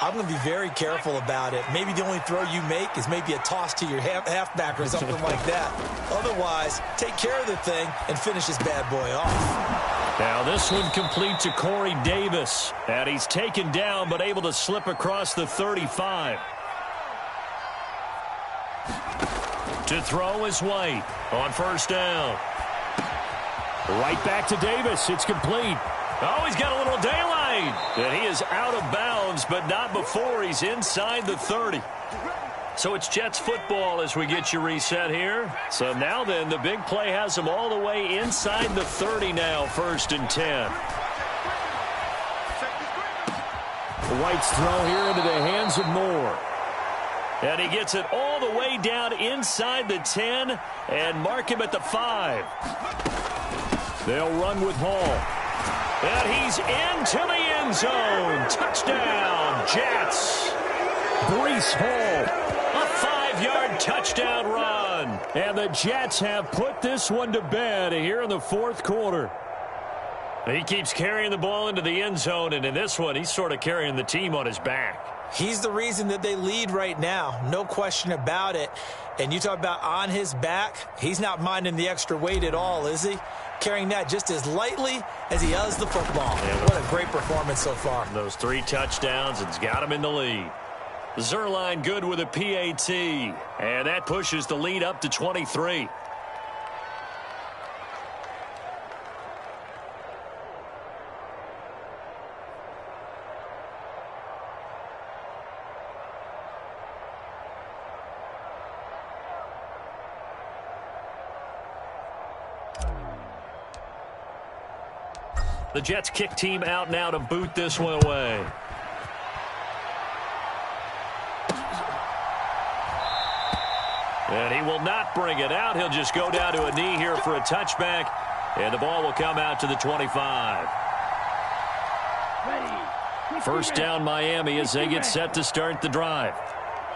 I'm going to be very careful about it. Maybe the only throw you make is maybe a toss to your halfback or something like that. Otherwise, take care of the thing and finish this bad boy off. Now this one complete to Corey Davis. And he's taken down but able to slip across the 35. To throw is White on 1st down. Right back to Davis. It's complete. Oh, he's got a little daylight. And he is out of bounds, but not before he's inside the 30. So it's Jets football as we get you reset here. So now then, the big play has them all the way inside the 30 now, 1st and 10. White's throw here into the hands of Moore. And he gets it all the way down inside the 10 and mark him at the 5. They'll run with Hall. And he's into the end zone. Touchdown, Jets. Breece Hall. A 5-yard touchdown run. And the Jets have put this one to bed here in the fourth quarter. He keeps carrying the ball into the end zone, and in this one, he's sort of carrying the team on his back. He's the reason that they lead right now, no question about it. And you talk about on his back, he's not minding the extra weight at all, is he? Carrying that just as lightly as he does the football. Yeah, what a great performance so far. Those 3 touchdowns, it's got him in the lead. Zerline good with a PAT, and that pushes the lead up to 23. The Jets kick team out now to boot this one away. And he will not bring it out. He'll just go down to a knee here for a touchback. And the ball will come out to the 25. First down Miami as they get set to start the drive.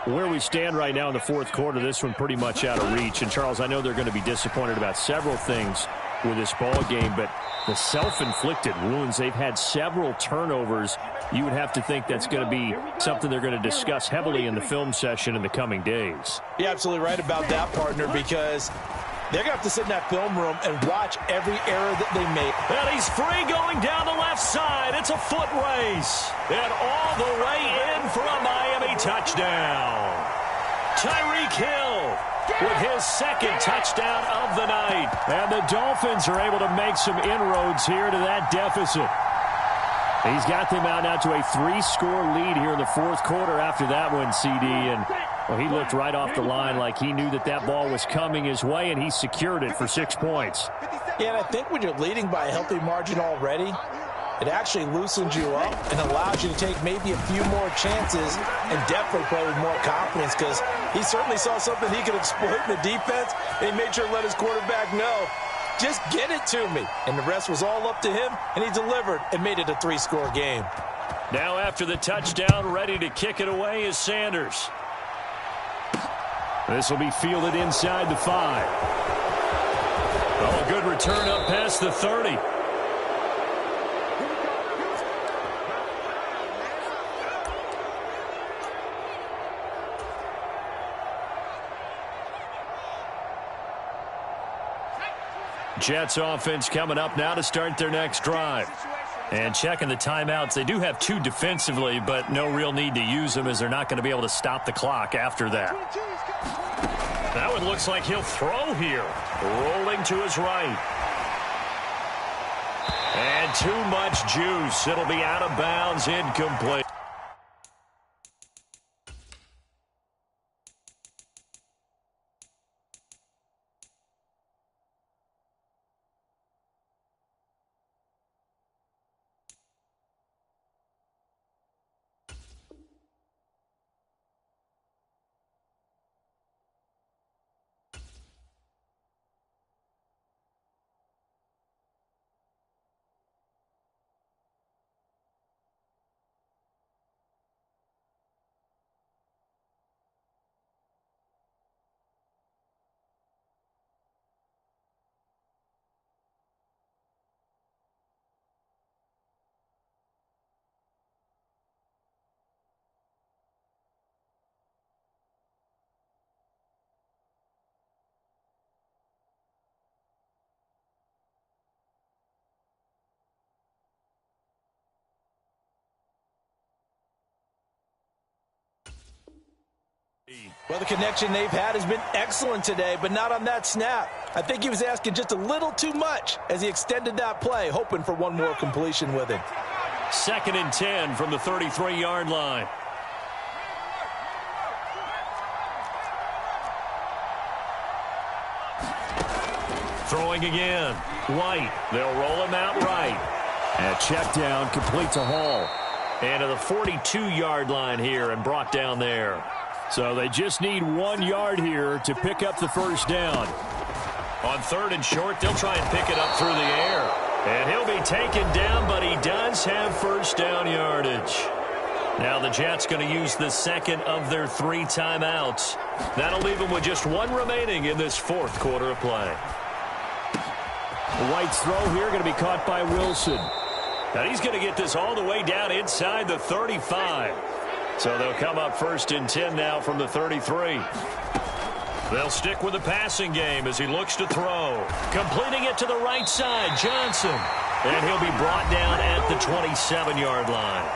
Where we stand right now in the fourth quarter, this one pretty much out of reach. And, Charles, I know they're going to be disappointed about several things with this ball game, but the self-inflicted wounds, they've had several turnovers. You would have to think that's going to be something they're going to discuss heavily in the film session in the coming days. You're absolutely right about that, partner, because they're going to have to sit in that film room and watch every error that they make. And he's free going down the left side. It's a foot race. And all the way in for a Miami touchdown. Tyreek Hill with his second touchdown of the night. And the Dolphins are able to make some inroads here to that deficit. He's got them out now to a 3-score lead here in the fourth quarter after that one, CD. And well, he looked right off the line like he knew that that ball was coming his way, and he secured it for 6 points. Yeah, and I think when you're leading by a healthy margin already, it actually loosens you up and allows you to take maybe a few more chances and definitely play with more confidence, because he certainly saw something he could exploit in the defense, and he made sure to let his quarterback know, just get it to me. And the rest was all up to him, and he delivered and made it a 3-score game. Now after the touchdown, ready to kick it away is Sanders. This will be fielded inside the 5. Oh, a good return up past the 30. Jets offense coming up now to start their next drive. And checking the timeouts, they do have 2 defensively, but no real need to use them as they're not going to be able to stop the clock after that. That one looks like he'll throw here. Rolling to his right. And too much juice. It'll be out of bounds, incomplete. Well, the connection they've had has been excellent today, but not on that snap. I think he was asking just a little too much as he extended that play, hoping for one more completion with it. 2nd and 10 from the 33-yard line. Throwing again. White. They'll roll him out right. And check down, complete to Hall. And to the 42-yard line here and brought down there. So they just need 1 yard here to pick up the first down. On 3rd and short, they'll try and pick it up through the air. And he'll be taken down, but he does have first down yardage. Now the Jets going to use the second of their 3 timeouts. That'll leave them with just 1 remaining in this 4th quarter of play. White's throw here going to be caught by Wilson. And he's going to get this all the way down inside the 35. So they'll come up 1st and 10 now from the 33. They'll stick with the passing game as he looks to throw. Completing it to the right side, Johnson. And he'll be brought down at the 27-yard line.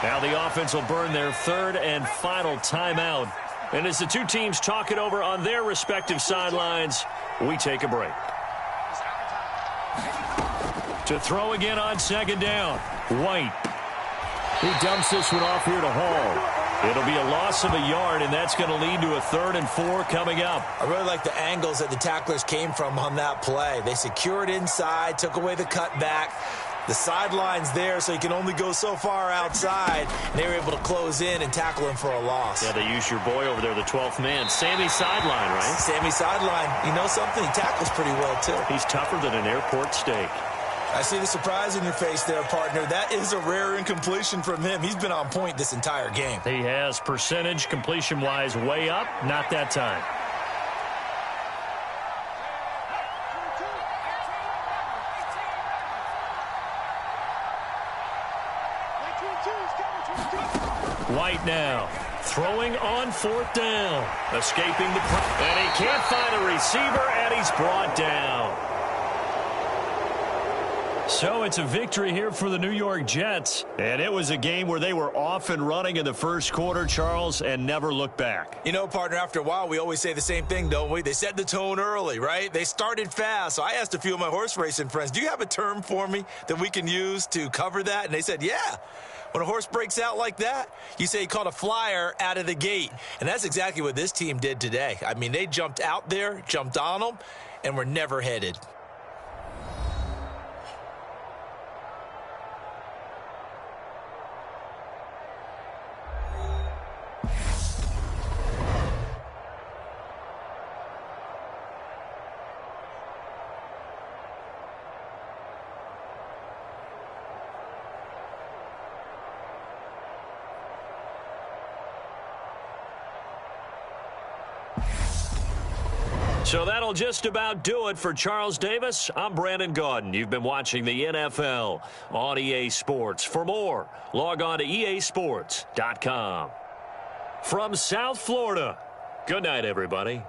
Now the offense will burn their 3rd and final timeout. And as the two teams talk it over on their respective sidelines, we take a break. To throw again on 2nd down, White. He dumps this one off here to Hall. It'll be a loss of a yard, and that's going to lead to a 3rd and 4 coming up. I really like the angles that the tacklers came from on that play. They secured inside, took away the cutback. The sideline's there, so you can only go so far outside. And they were able to close in and tackle him for a loss. Yeah, they used your boy over there, the 12th man. Sammy Sideline, right? Sammy Sideline. You know something? He tackles pretty well, too. He's tougher than an airport steak. I see the surprise in your face there, partner. That is a rare incompletion from him. He's been on point this entire game. He has percentage, completion-wise, way up. Not that time. White now, throwing on 4th down, escaping the pressure, and he can't find a receiver, and he's brought down. So it's a victory here for the New York Jets. And it was a game where they were off and running in the 1st quarter, Charles, and never looked back. You know, partner, after a while, we always say the same thing, don't we? They set the tone early, right? They started fast. So I asked a few of my horse racing friends, do you have a term for me that we can use to cover that? And they said, yeah. When a horse breaks out like that, you say he caught a flyer out of the gate. And that's exactly what this team did today. I mean, they jumped out there, jumped on them, and were never headed. So that'll just about do it for Charles Davis. I'm Brandon Gaudin. You've been watching the NFL on EA Sports. For more, log on to easports.com. From South Florida, good night, everybody.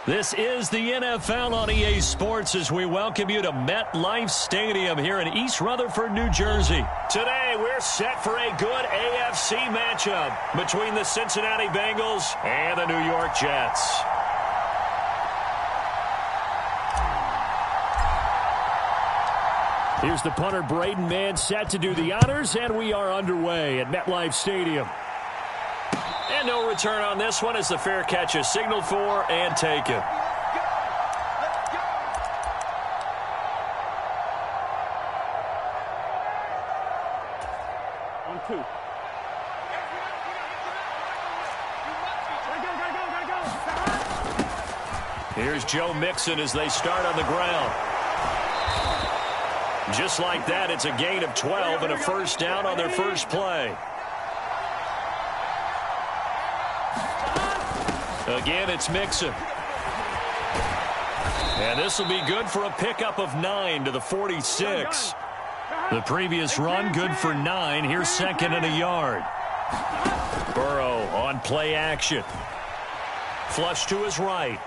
This is the NFL on EA Sports as we welcome you to MetLife Stadium here in East Rutherford, New Jersey. Today, we're set for a good AFC matchup between the Cincinnati Bengals and the New York Jets. Here's the punter, Braden Mann, set to do the honors, and we are underway at MetLife Stadium. And no return on this one as the fair catch is signaled for and taken. On 2. Here's Joe Mixon as they start on the ground. Just like that, it's a gain of 12 and a first down on their first play. Again, it's Mixon. And this will be good for a pickup of 9 to the 46. The previous run, good for 9. Here's second and a yard. Burrow on play action. Flush to his right.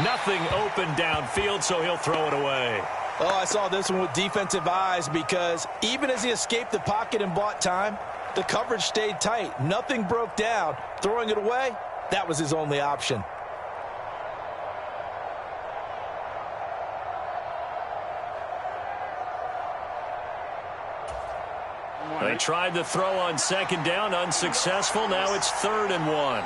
Nothing open downfield, so he'll throw it away. Oh, I saw this one with defensive eyes because even as he escaped the pocket and bought time, the coverage stayed tight. Nothing broke down. Throwing it away, that was his only option. They tried to throw on second down, unsuccessful. Now it's 3rd and 1.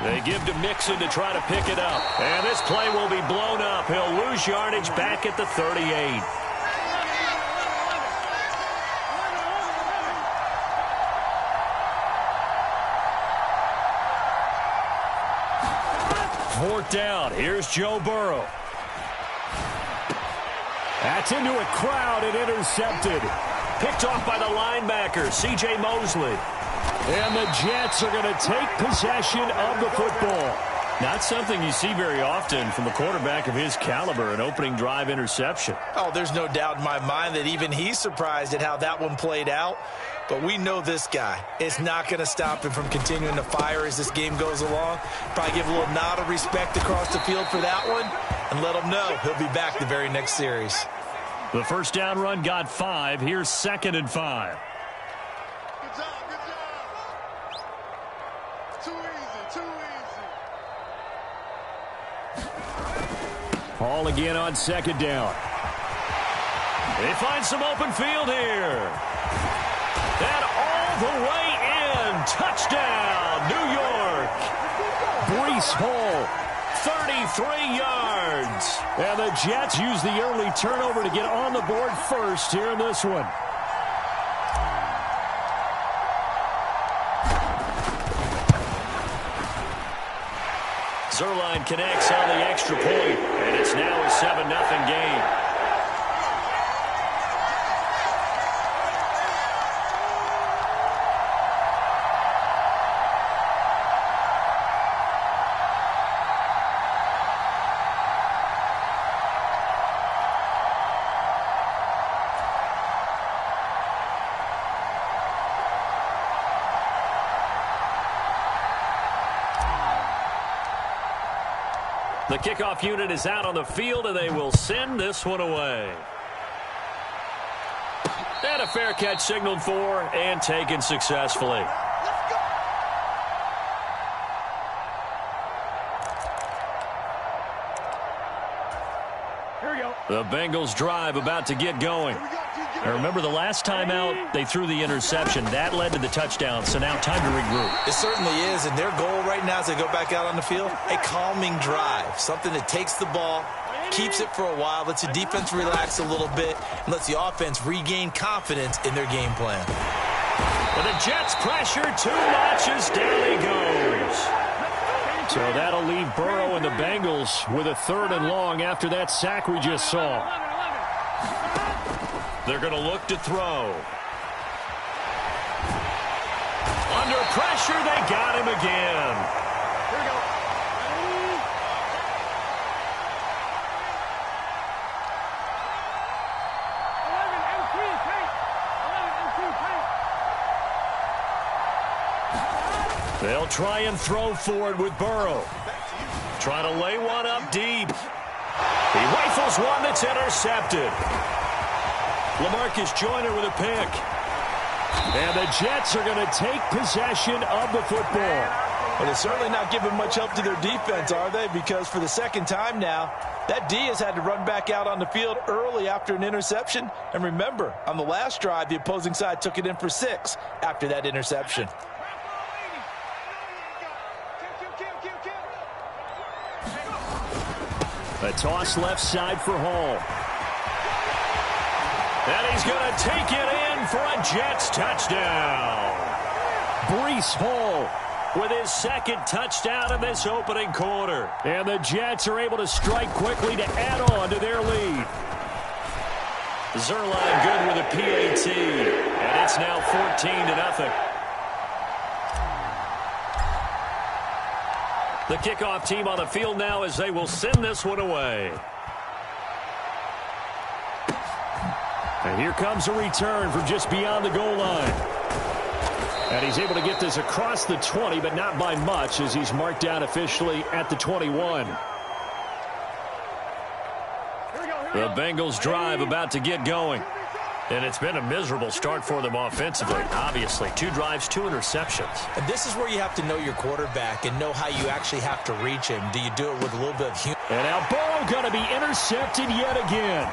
They give to Mixon to try to pick it up. And this play will be blown up. He'll lose yardage back at the 38. Fourth down. Here's Joe Burrow. That's into a crowd and intercepted. Picked off by the linebacker, C.J. Mosley. And the Jets are going to take possession of the football. Not something you see very often from a quarterback of his caliber, an opening drive interception. Oh, there's no doubt in my mind that even he's surprised at how that one played out. But we know this guy is not going to stop him from continuing to fire as this game goes along. Probably give a little nod of respect across the field for that one and let him know he'll be back the very next series. The first down run got 5. Here's 2nd and 5. Good job, good job. Too easy, too easy. Hall again on 2nd down. They find some open field here. And all the way in. Touchdown, New York. Breece Hall, 33 yards. And the Jets use the early turnover to get on the board first here in this one. Zerline connects on the extra point, and it's now a 7-0 game. The kickoff unit is out on the field, and they will send this one away. And a fair catch signaled for and taken successfully. Here we go. The Bengals drive about to get going. Now remember, the last time out, they threw the interception. That led to the touchdown, so now time to regroup. It certainly is, and their goal right now as they go back out on the field, a calming drive, something that takes the ball, keeps it for a while, lets the defense relax a little bit, and lets the offense regain confidence in their game plan. And the Jets pressure too much as down he goes. So that'll leave Burrow and the Bengals with a 3rd and long after that sack we just saw. They're going to look to throw. Under pressure, they got him again. Here we go. 11 and 3, Cant. 11 and 2, Cant. They'll try and throw for it with Burrow. Trying to lay one up deep. He rifles one that's intercepted. LaMarcus Joyner with a pick. And the Jets are going to take possession of the football. Well, they're certainly not giving much help to their defense, are they? Because for the second time now, that D has had to run back out on the field early after an interception. And remember, on the last drive, the opposing side took it in for 6 after that interception. A toss left side for Hall. And he's going to take it in for a Jets touchdown. Breece Hall with his second touchdown in this opening quarter. And the Jets are able to strike quickly to add on to their lead. Zerline good with a PAT. And it's now 14-0. The kickoff team on the field now as they will send this one away. And here comes a return from just beyond the goal line. And he's able to get this across the 20, but not by much as he's marked down officially at the 21. The Bengals drive about to get going. And it's been a miserable start for them offensively. Obviously, 2 drives, 2 interceptions. And this is where you have to know your quarterback and know how you actually have to reach him. Do you do it with a little bit of humor? And now Burrow going to be intercepted yet again.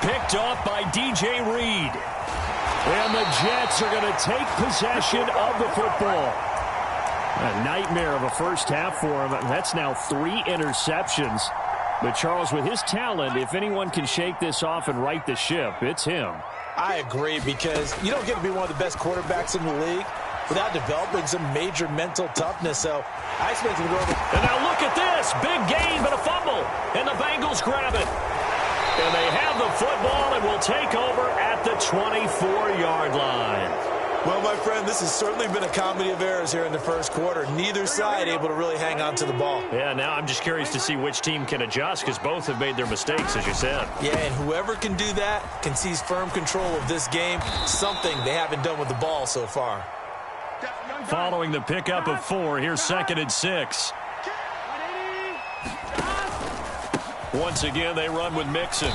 Picked off by DJ Reed. And the Jets are going to take possession of the football. A nightmare of a first half for him. That's now 3 interceptions. But Charles, with his talent, if anyone can shake this off and right the ship, it's him. I agree, because you don't get to be one of the best quarterbacks in the league without developing some major mental toughness. So I expect him to go over. And now look at this. Big gain, but a fumble. And the Bengals grab it. And they have the football and will take over at the 24-yard line. Well, my friend, this has certainly been a comedy of errors here in the first quarter. Neither side able to really hang on to the ball. Yeah, now I'm just curious to see which team can adjust, because both have made their mistakes, as you said. Yeah, and whoever can do that can seize firm control of this game, something they haven't done with the ball so far. Following the pickup of 4, here's 2nd and 6. Once again, they run with Mixon.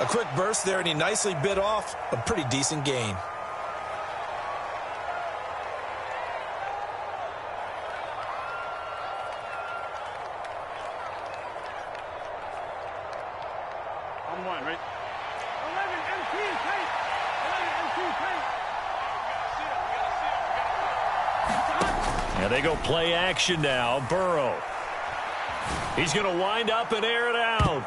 A quick burst there, and he nicely bit off a pretty decent gain. I'm one, right? 11 MT paint. 11 MT paint. And they go play action now. Burrow. He's going to wind up and air it out.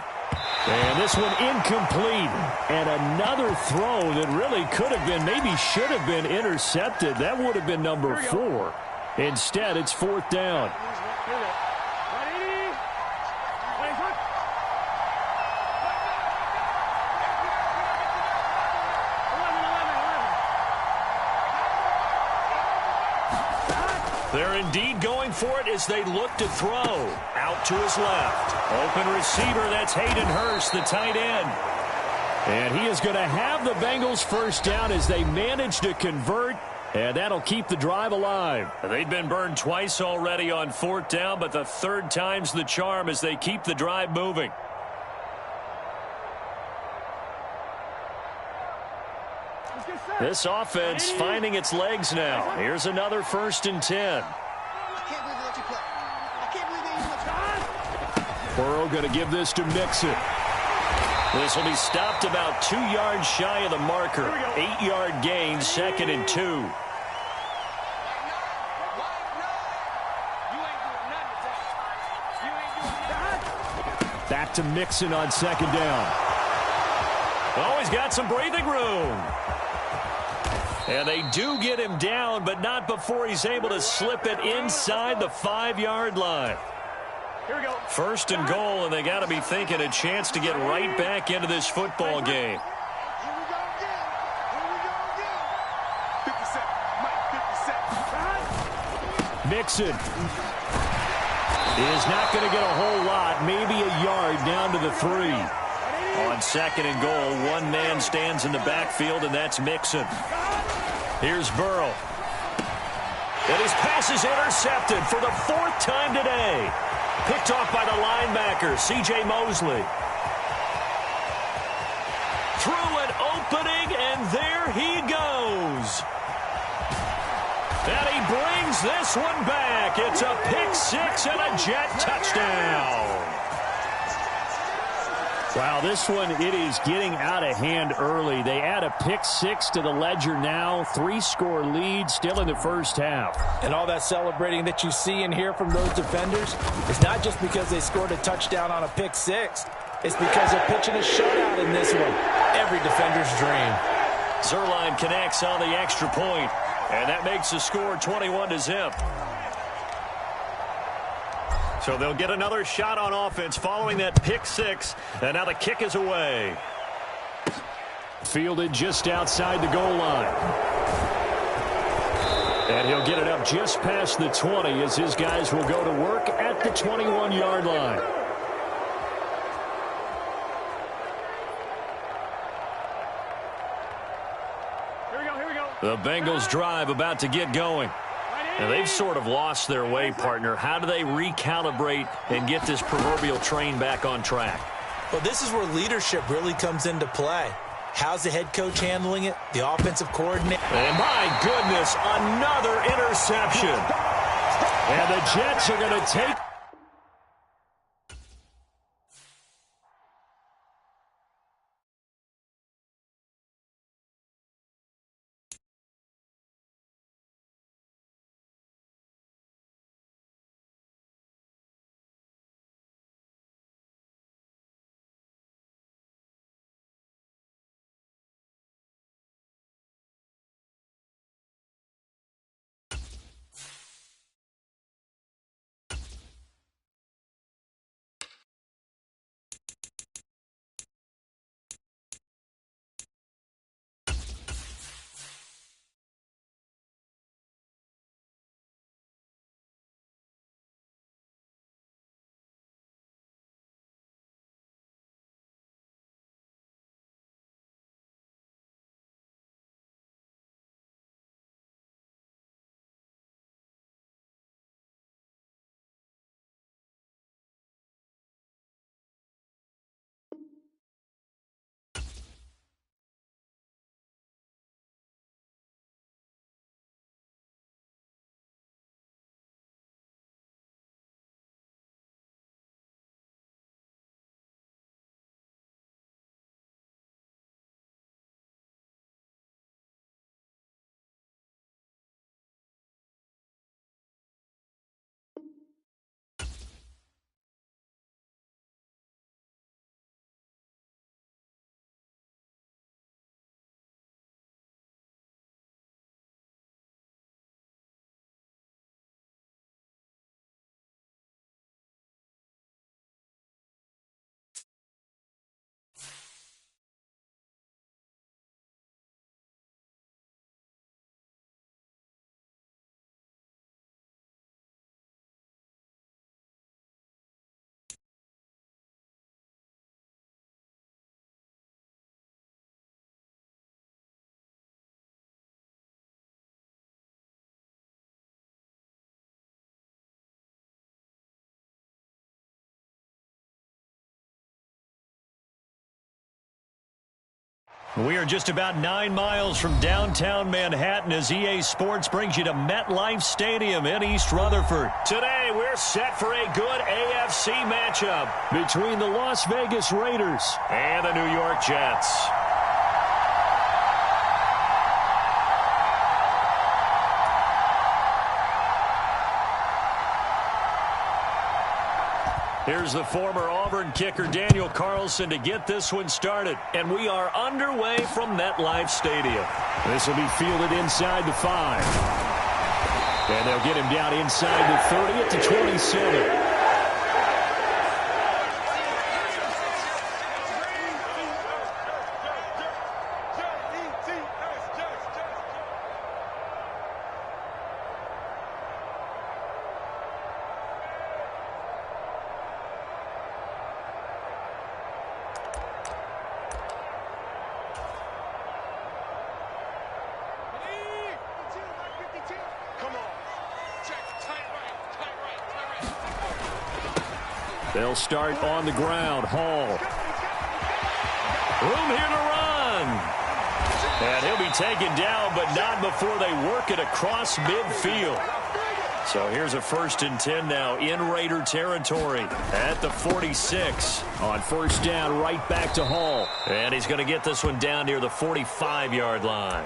And this one incomplete. And another throw that really could have been, maybe should have been intercepted. That would have been number 4. Instead, it's 4th down. They're indeed going for it as they look to throw. Out to his left. Open receiver, that's Hayden Hurst, the tight end. And he is going to have the Bengals first down as they manage to convert. And that'll keep the drive alive. They've been burned twice already on 4th down, but the 3rd time's the charm as they keep the drive moving. This offense finding its legs now. Here's another 1st and 10. Burrow going to give this to Mixon. This will be stopped about 2 yards shy of the marker. 8-yard gain, 2nd and 2. Back to Mixon on 2nd down. Oh, he's got some breathing room. And they do get him down, but not before he's able to slip it inside the 5-yard line. Here we go. 1st and goal, and they got to be thinking a chance to get right back into this football game. Here we go again. Here we go again. 57. Mike, 57. Mixon is not going to get a whole lot, maybe a yard down to the 3. On 2nd and goal, one man stands in the backfield, and that's Mixon. Here's Burrow. And his pass is intercepted for the fourth time today. Picked off by the linebacker, C.J. Mosley. Through an opening, and there he goes. And he brings this one back. It's a pick six and a Jet touchdown. Wow, this one, it is getting out of hand early. They add a pick six to the ledger now. 3-score lead still in the first half. And all that celebrating that you see and hear from those defenders is not just because they scored a touchdown on a pick six. It's because they're pitching a shutout in this one. Every defender's dream. Zuerlein connects on the extra point, and that makes the score 21-0. So they'll get another shot on offense following that pick six, and now the kick is away. Fielded just outside the goal line. And he'll get it up just past the 20 as his guys will go to work at the 21-yard line. Here we go. The Bengals drive about to get going. And they've sort of lost their way, partner. How do they recalibrate and get this proverbial train back on track? Well, this is where leadership really comes into play. How's the head coach handling it? The offensive coordinator. And my goodness, another interception. And the Jets are going to take... We are just about 9 miles from downtown Manhattan as EA Sports brings you to MetLife Stadium in East Rutherford. Today, we're set for a good AFC matchup between the Las Vegas Raiders and the New York Jets. Here's the former Auburn kicker Daniel Carlson to get this one started. And we are underway from MetLife Stadium. This will be fielded inside the 5. And they'll get him down inside the 30 at the 27. Come on. They'll start on the ground. Hall. Room here to run. And he'll be taken down, but not before they work it across midfield. So here's a 1st and 10 now in Raider territory at the 46. On first down, right back to Hall. And he's going to get this one down near the 45-yard line.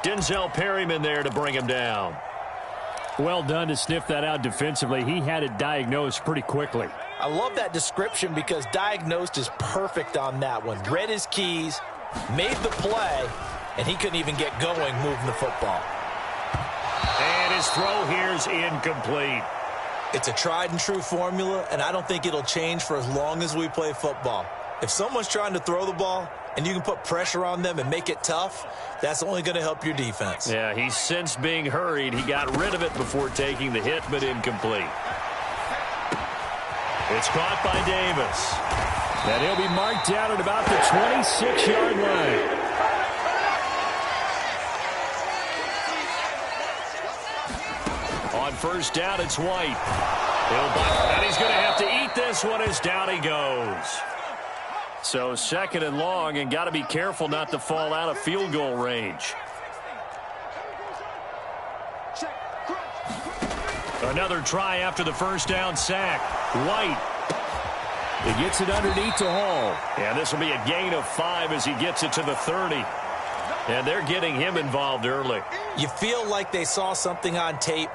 Denzel Perryman there to bring him down. Well done to sniff that out defensively. He had it diagnosed pretty quickly. I love that description because diagnosed is perfect on that one. Read his keys, made the play, and he couldn't even get going moving the football. And his throw here is incomplete. It's a tried and true formula, and I don't think it'll change for as long as we play football. If someone's trying to throw the ball and you can put pressure on them and make it tough, that's only going to help your defense. Yeah, he's since being hurried. He got rid of it before taking the hit, but incomplete. It's caught by Davis. And he'll be marked down at about the 26-yard line. On first down, it's White. And he's going to have to eat this one as down he goes. So 2nd and long, and got to be careful not to fall out of field goal range. Another try after the first down sack. White. He gets it underneath to Hall. And this will be a gain of 5 as he gets it to the 30. And they're getting him involved early. You feel like they saw something on tape,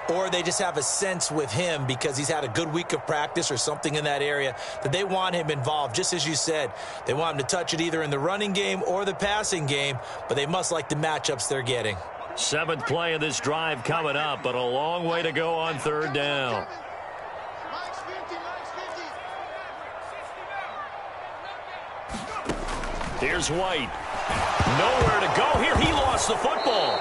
or they just have a sense with him because he's had a good week of practice or something in that area that they want him involved. Just as you said, they want him to touch it either in the running game or the passing game, but they must like the matchups they're getting. 7th play of this drive coming up, but a long way to go on 3rd down. Here's White. Nowhere to go here. He lost the football.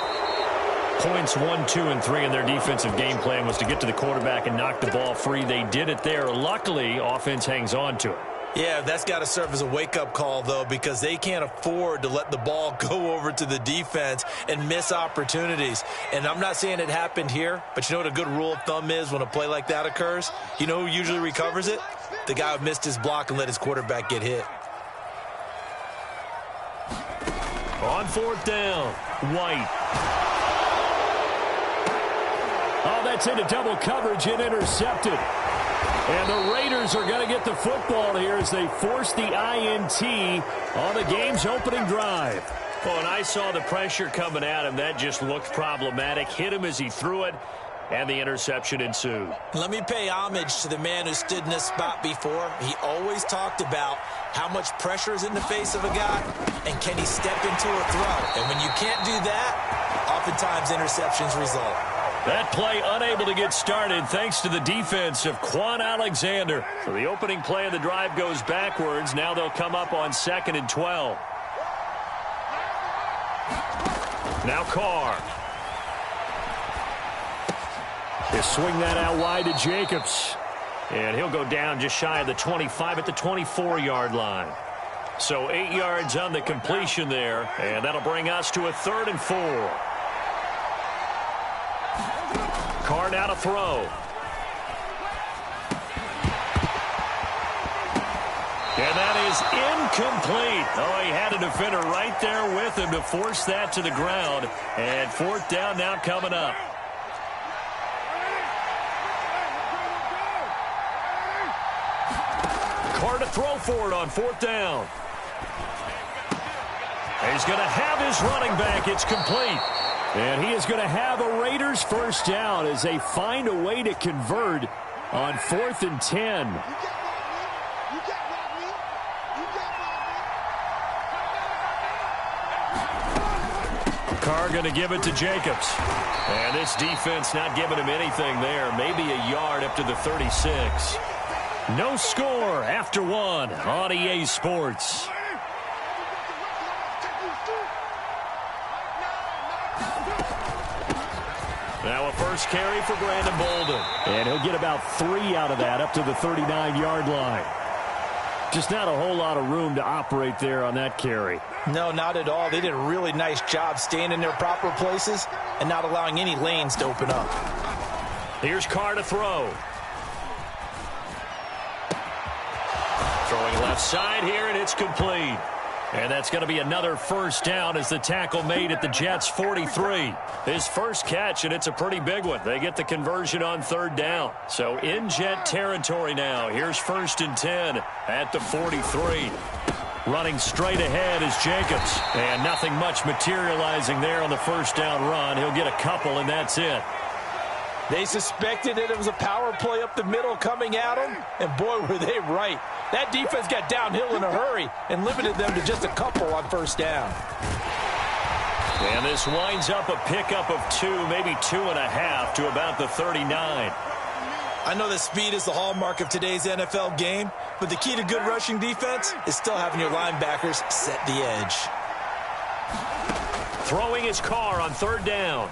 Points 1, 2, and 3 in their defensive game plan was to get to the quarterback and knock the ball free. They did it there. Luckily, offense hangs on to it. Yeah, that's got to serve as a wake-up call, though, because they can't afford to let the ball go over to the defense and miss opportunities. And I'm not saying it happened here, but you know what a good rule of thumb is when a play like that occurs? You know who usually recovers it? The guy who missed his block and let his quarterback get hit. On 4th down, White. Oh, that's into double coverage and intercepted. And the Raiders are going to get the football here as they force the INT on the game's opening drive. Oh, and I saw the pressure coming at him. That just looked problematic. Hit him as he threw it, and the interception ensued. Let me pay homage to the man who stood in this spot before. He always talked about how much pressure is in the face of a guy, and can he step into a throw. And when you can't do that, oftentimes interceptions result. That play unable to get started thanks to the defense of Quan Alexander. So the opening play of the drive goes backwards. Now they'll come up on 2nd and 12. Now Carr. He'll swing that out wide to Jacobs. And he'll go down just shy of the 25 at the 24-yard line. So 8 yards on the completion there. And that'll bring us to a 3rd and 4. Carr now to throw. And that is incomplete. Oh, he had a defender right there with him to force that to the ground. And 4th down now coming up. Carr to throw for it on 4th down. He's going to have his running back. It's complete. And he is going to have a Raiders first down as they find a way to convert on 4th and 10. Carr going to give it to Jacobs. And this defense not giving him anything there. Maybe a yard up to the 36. No score after 1 on EA Sports. Now a first carry for Brandon Bolden. And he'll get about 3 out of that up to the 39-yard line. Just not a whole lot of room to operate there on that carry. No, not at all. They did a really nice job staying in their proper places and not allowing any lanes to open up. Here's Carr to throw. Going left side here, and it's complete. And that's going to be another first down as the tackle made at the Jets' 43. His first catch, and it's a pretty big one. They get the conversion on third down. So in Jet territory now. Here's 1st and 10 at the 43. Running straight ahead is Jacobs. And nothing much materializing there on the first down run. He'll get a couple, and that's it. They suspected that it was a power play up the middle coming at them, and boy, were they right. That defense got downhill in a hurry and limited them to just a couple on first down. And this winds up a pickup of 2, maybe 2.5 to about the 39. I know that speed is the hallmark of today's NFL game, but the key to good rushing defense is still having your linebackers set the edge. Throwing his car on third down.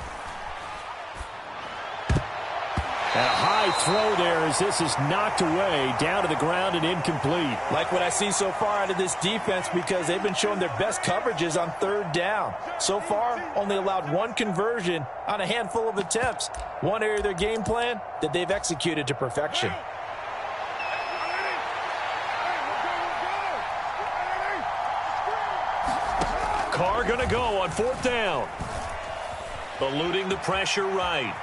And a high throw there as this is knocked away, down to the ground and incomplete. Like what I see so far out of this defense because they've been showing their best coverages on third down. So far, only allowed 1 conversion on a handful of attempts. One area of their game plan that they've executed to perfection. Carr going to go on 4th down. Eluding the pressure right.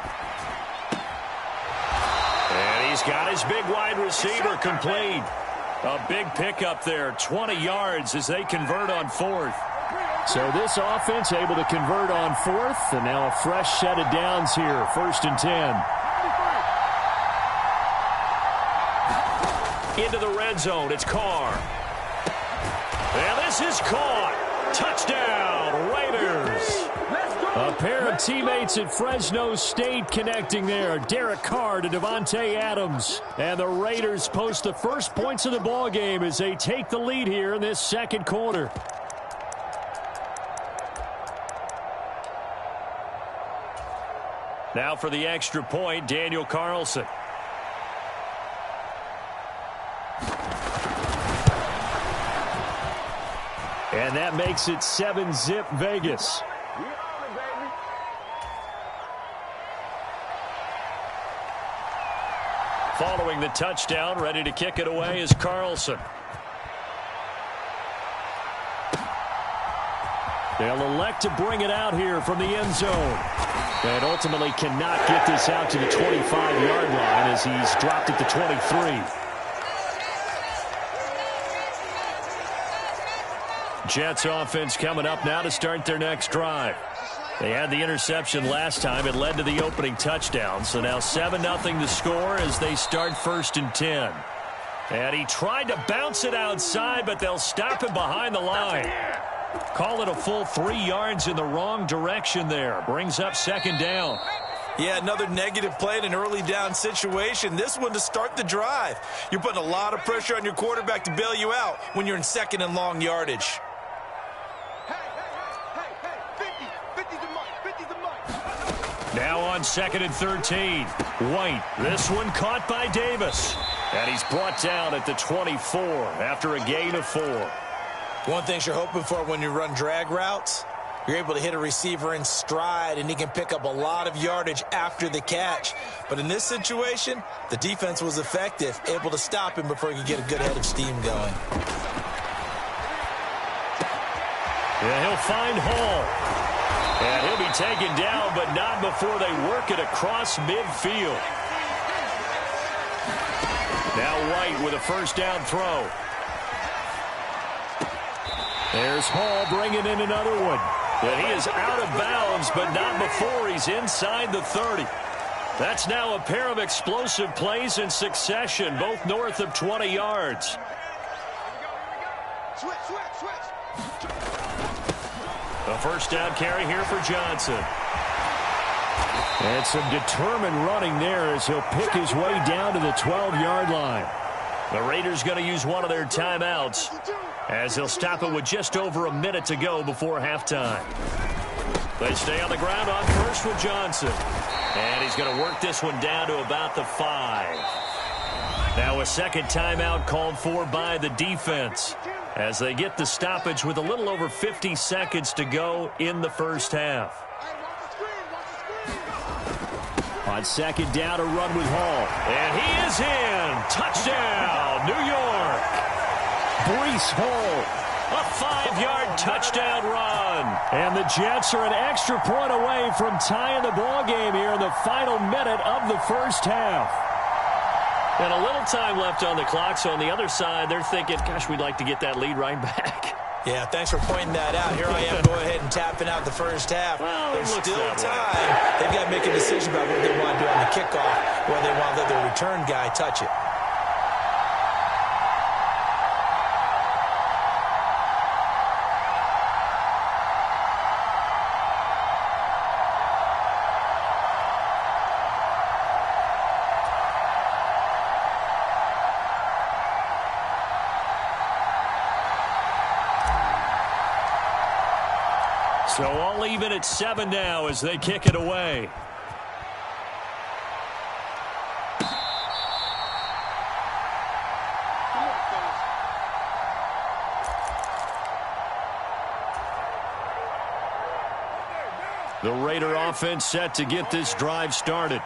And he's got his big wide receiver complete. A big pickup there, 20 yards as they convert on 4th. So this offense able to convert on 4th, and now a fresh set of downs here, 1st and 10. Into the red zone, it's Carr. And this is caught. Touchdown, Raiders. A pair of teammates at Fresno State connecting there. Derek Carr to Devontae Adams. And the Raiders post the first points of the ball game as they take the lead here in this second quarter. Now for the extra point, Daniel Carlson. And that makes it 7-zip Vegas. Following the touchdown, ready to kick it away is Carlson. They'll elect to bring it out here from the end zone. And ultimately cannot get this out to the 25-yard line as he's dropped at the 23. Jets offense coming up now to start their next drive. They had the interception last time. It led to the opening touchdown. So now 7-0 to score as they start 1st and 10. And he tried to bounce it outside, but they'll stop him behind the line. Call it a full 3 yards in the wrong direction there. Brings up 2nd down. Yeah, another negative play in an early down situation. This one to start the drive. You're putting a lot of pressure on your quarterback to bail you out when you're in 2nd and long yardage. Now on 2nd and 13. White, this one caught by Davis. And he's brought down at the 24 after a gain of 4. One thing you're hoping for when you run drag routes, you're able to hit a receiver in stride and he can pick up a lot of yardage after the catch. But in this situation, the defense was effective, able to stop him before he could get a good head of steam going. Yeah, he'll find Hall. And he'll be taken down, but not before they work it across midfield. Now White with a first down throw. There's Hall bringing in another one. And he is out of bounds, but not before he's inside the 30. That's now a pair of explosive plays in succession, both north of 20 yards. A first down carry here for Johnson. And some determined running there as he'll pick his way down to the 12-yard line. The Raiders going to use one of their timeouts as he'll stop it with just over a minute to go before halftime. They stay on the ground on first with Johnson. And he's going to work this one down to about the 5. Now a second timeout called for by the defense as they get the stoppage with a little over 50 seconds to go in the first half. On 2nd down, a run with Hall. And he is in. Touchdown, New York. Breece Hall. A 5-yard touchdown run. And the Jets are an extra point away from tying the ball game here in the final minute of the first half. And a little time left on the clock, so on the other side, they're thinking, gosh, we'd like to get that lead right back. Yeah, thanks for pointing that out. Here I am going ahead and tapping out the first half. Well, there's still time. They've got to make a decision about what they want to do on the kickoff, whether they want to let their return guy touch it. So all even at 7 now as they kick it away. The Raider offense set to get this drive started.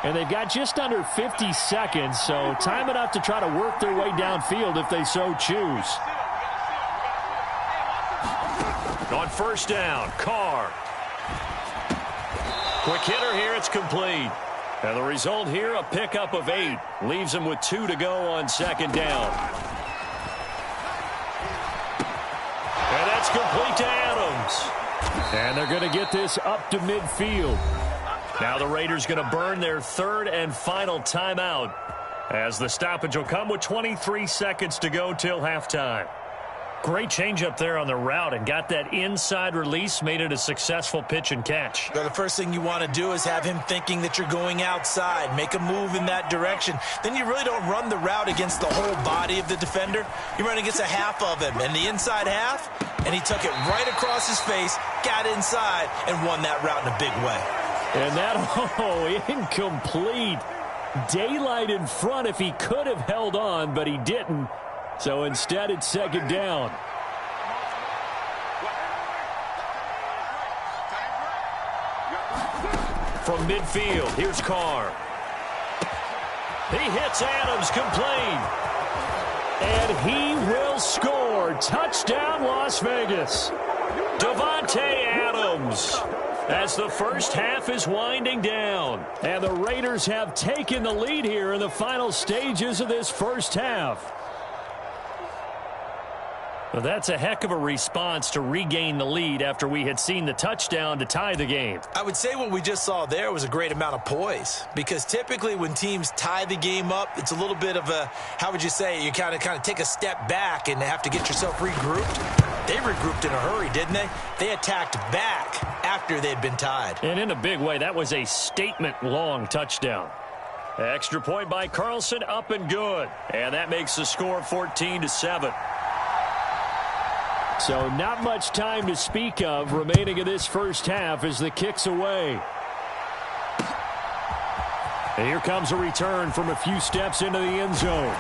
And they've got just under 50 seconds, so time enough to try to work their way downfield if they so choose. On first down, Carr. Quick hitter here, it's complete. And the result here, a pickup of 8. Leaves them with 2 to go on second down. And that's complete to Adams. And they're going to get this up to midfield. Now the Raiders going to burn their third and final timeout as the stoppage will come with 23 seconds to go till halftime. Great change up there on the route and got that inside release, made it a successful pitch and catch. Well, the first thing you want to do is have him thinking that you're going outside, make a move in that direction. Then you really don't run the route against the whole body of the defender. You run against a half of him, and the inside half, and he took it right across his face, got inside, and won that route in a big way. And that, incomplete. Daylight in front if he could have held on, but he didn't. So instead, it's second down. From midfield, here's Carr. He hits Adams, complete. And he will score. Touchdown, Las Vegas. Davante Adams. As the first half is winding down. And the Raiders have taken the lead here in the final stages of this first half. Well, that's a heck of a response to regain the lead after we had seen the touchdown to tie the game. I would say what we just saw there was a great amount of poise, because typically when teams tie the game up, it's a little bit of a, how would you say, you kind of take a step back and have to get yourself regrouped. They regrouped in a hurry, didn't they? They attacked back after they'd been tied. And in a big way, that was a statement-long touchdown. Extra point by Carlson, up and good. And that makes the score 14-7. So not much time to speak of remaining in this first half as the kick's away. And here comes a return from a few steps into the end zone.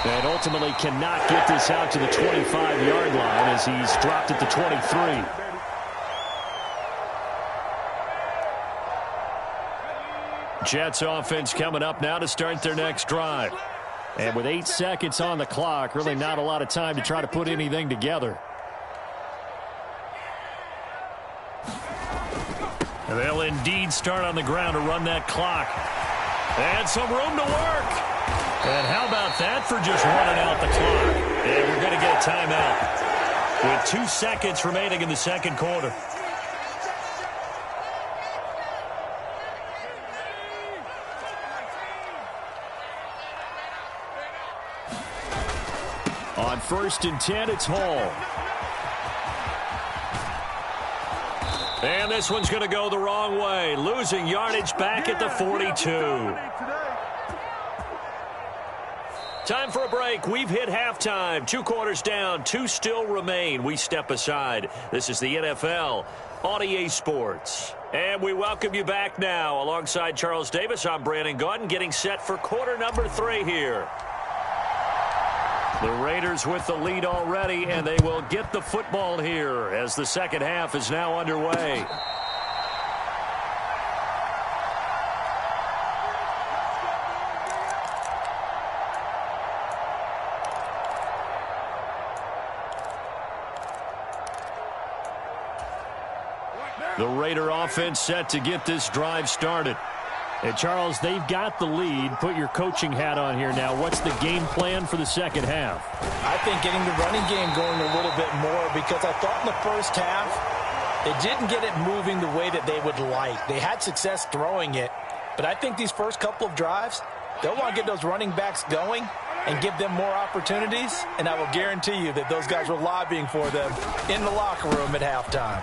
And ultimately cannot get this out to the 25-yard line as he's dropped at the 23. Jets offense coming up now to start their next drive. And with 8 seconds on the clock, really not a lot of time to try to put anything together. And they'll indeed start on the ground to run that clock. And some room to work. And how about that for just running out the clock? And we're going to get a timeout with 2 seconds remaining in the second quarter. On 1st and 10, it's Hall. And this one's going to go the wrong way. Losing yardage back at the 42. Time for a break. We've hit halftime. 2 quarters down. 2 still remain. We step aside. This is the NFL on EA Sports. And we welcome you back now. Alongside Charles Davis, I'm Brandon Gaudin, getting set for quarter number 3 here. The Raiders with the lead already, and they will get the football here as the second half is now underway. The Raider offense set to get this drive started. And Charles, they've got the lead. Put your coaching hat on here now. What's the game plan for the second half? I think getting the running game going a little bit more, because I thought in the first half they didn't get it moving the way that they would like. They had success throwing it, but I think these first couple of drives, they'll want to get those running backs going and give them more opportunities, and I will guarantee you that those guys were lobbying for them in the locker room at halftime.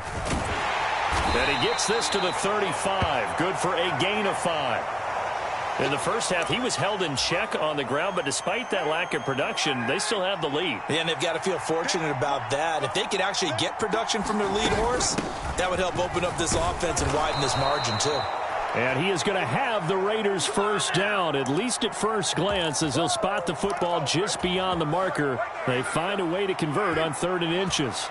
And he gets this to the 35. Good for a gain of 5. In the first half, he was held in check on the ground, but despite that lack of production, they still have the lead. Yeah, and they've got to feel fortunate about that. If they could actually get production from their lead horse, that would help open up this offense and widen this margin too. And he is going to have the Raiders first down, at least at first glance, as they'll spot the football just beyond the marker. They find a way to convert on 3rd and inches.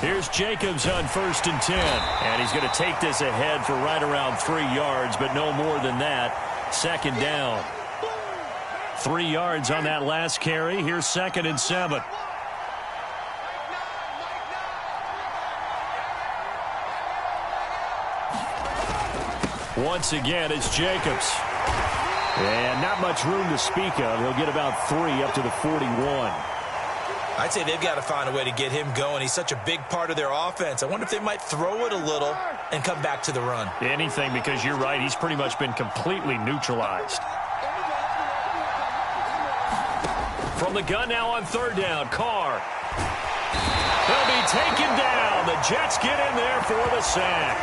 Here's Jacobs on 1st and 10. And he's going to take this ahead for right around 3 yards, but no more than that. 2nd down. 3 yards on that last carry. Here's 2nd and 7. Once again, it's Jacobs. And not much room to speak of. He'll get about 3 up to the 41. I'd say they've got to find a way to get him going. He's such a big part of their offense. I wonder if they might throw it a little and come back to the run. Anything, because you're right. He's pretty much been completely neutralized. From the gun now on 3rd down, Carr. He'll be taken down. The Jets get in there for the sack.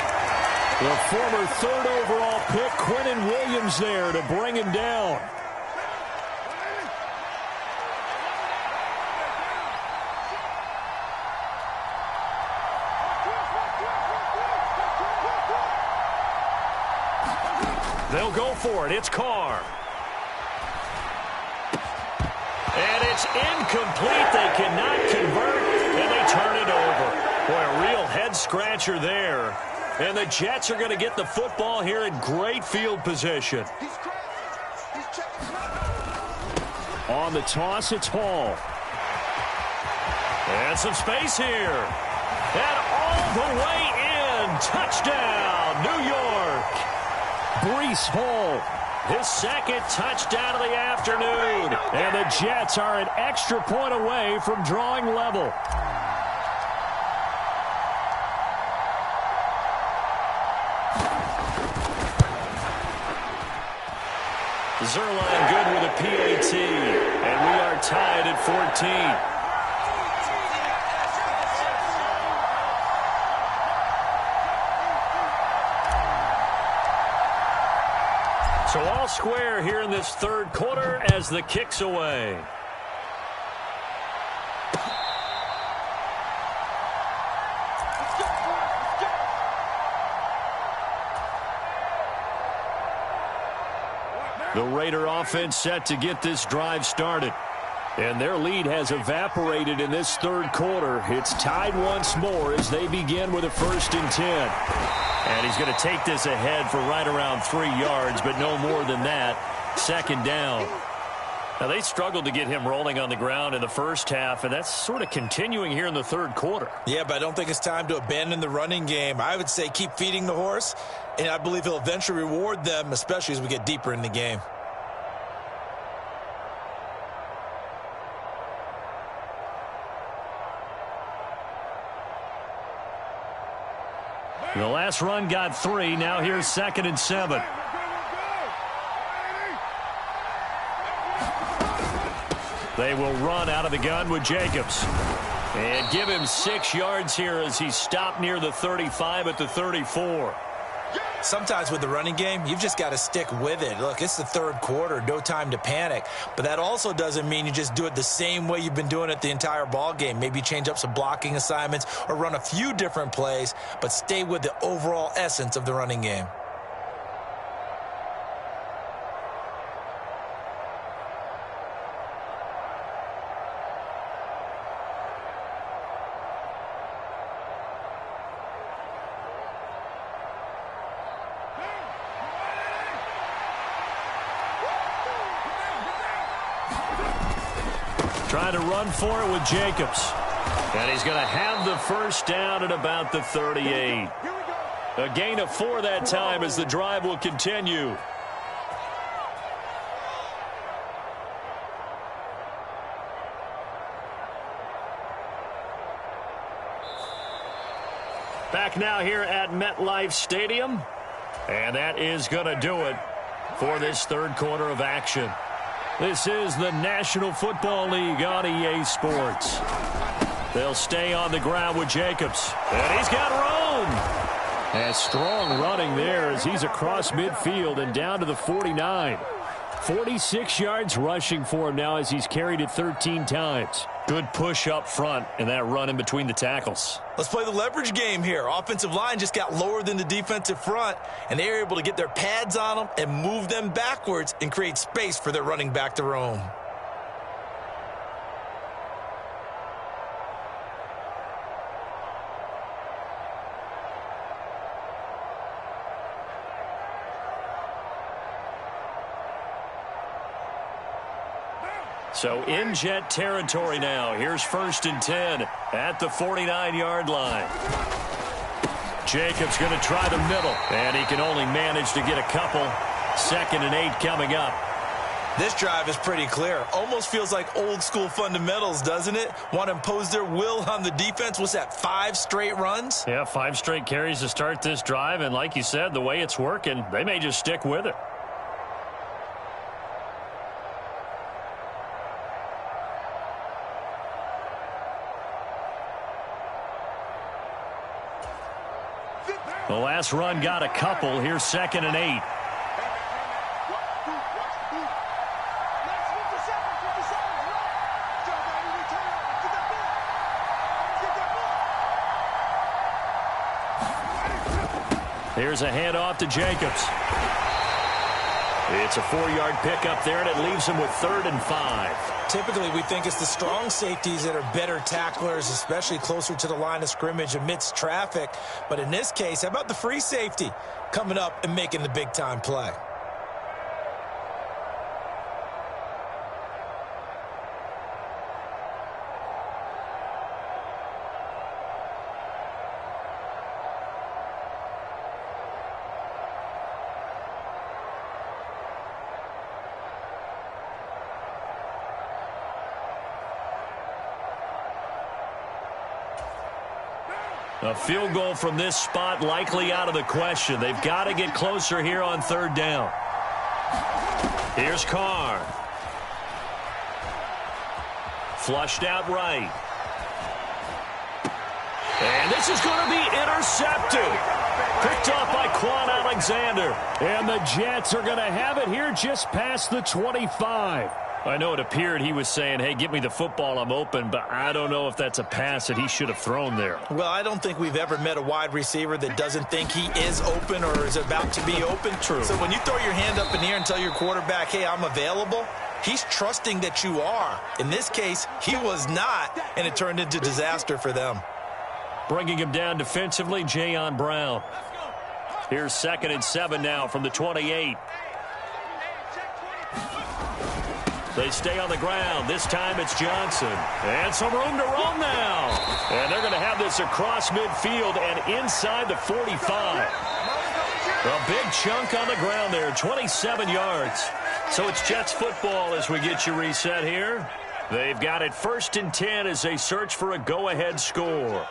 The former 3rd overall pick, Quinnen Williams, there to bring him down. They'll go for it. It's Carr. And it's incomplete. They cannot convert, and they turn it over. Boy, a real head-scratcher there. And the Jets are going to get the football here in great field position. On the toss, it's Hall. And some space here. And all the way in. Touchdown, New York. Breece Hall, his 2nd touchdown of the afternoon. And the Jets are an extra point away from drawing level. Zerline good with a PAT. And we are tied at 14. So all square here in this 3rd quarter as the kick's away. The Raider offense set to get this drive started. And their lead has evaporated in this 3rd quarter. It's tied once more as they begin with a 1st and 10. And he's going to take this ahead for right around 3 yards, but no more than that. 2nd down. Now, they struggled to get him rolling on the ground in the first half, and that's sort of continuing here in the 3rd quarter. Yeah, but I don't think it's time to abandon the running game. I would say keep feeding the horse, and I believe he'll eventually reward them, especially as we get deeper in the game. The last run got 3. Now here's 2nd and 7. They will run out of the gun with Jacobs. And give him 6 yards here as he's stopped near the 35 at the 34. Sometimes with the running game, you've just got to stick with it. Look, it's the 3rd quarter, no time to panic. But that also doesn't mean you just do it the same way you've been doing it the entire ball game. Maybe change up some blocking assignments or run a few different plays, but stay with the overall essence of the running game. Trying to run for it with Jacobs. And he's going to have the first down at about the 38. A gain of 4 that time as the drive will continue. Back now here at MetLife Stadium. And that is going to do it for this third quarter of action. This is the National Football League on EA Sports. They'll stay on the ground with Jacobs. And he's got room. And strong running there as he's across midfield and down to the 49. 46 yards rushing for him now as he's carried it 13 times. Good push up front and that run in between the tackles. Let's play the leverage game here. Offensive line just got lower than the defensive front, and they were able to get their pads on them and move them backwards and create space for their running back to roam. So in Jet territory now. Here's 1st and 10 at the 49-yard line. Jacobs going to try the middle, and he can only manage to get a couple. 2nd and 8 coming up. This drive is pretty clear. Almost feels like old school fundamentals, doesn't it? Want to impose their will on the defense. What's that, 5 straight runs? Yeah, 5 straight carries to start this drive, and like you said, the way it's working, they may just stick with it. The last run got a couple. Here's 2nd and 8. Here's a handoff to Jacobs. It's a 4-yard pickup there, and it leaves him with 3rd and 5. Typically, we think it's the strong safeties that are better tacklers, especially closer to the line of scrimmage amidst traffic. But in this case, how about the free safety coming up and making the big-time play? A field goal from this spot likely out of the question. They've got to get closer here on 3rd down. Here's Carr. Flushed out right. And this is going to be intercepted. Picked off by Quan Alexander. And the Jets are going to have it here just past the 25. I know it appeared he was saying, hey, give me the football, I'm open, but I don't know if that's a pass that he should have thrown there. Well, I don't think we've ever met a wide receiver that doesn't think he is open or is about to be open. True. So when you throw your hand up in the air and tell your quarterback, hey, I'm available, he's trusting that you are. In this case, he was not, and it turned into disaster for them. Bringing him down defensively, Jayon Brown. Here's 2nd and 7 now from the 28. They stay on the ground. This time it's Johnson. And some room to roam now. And they're going to have this across midfield and inside the 45. A big chunk on the ground there, 27 yards. So it's Jets football as we get you reset here. They've got it 1st and 10 as they search for a go-ahead score.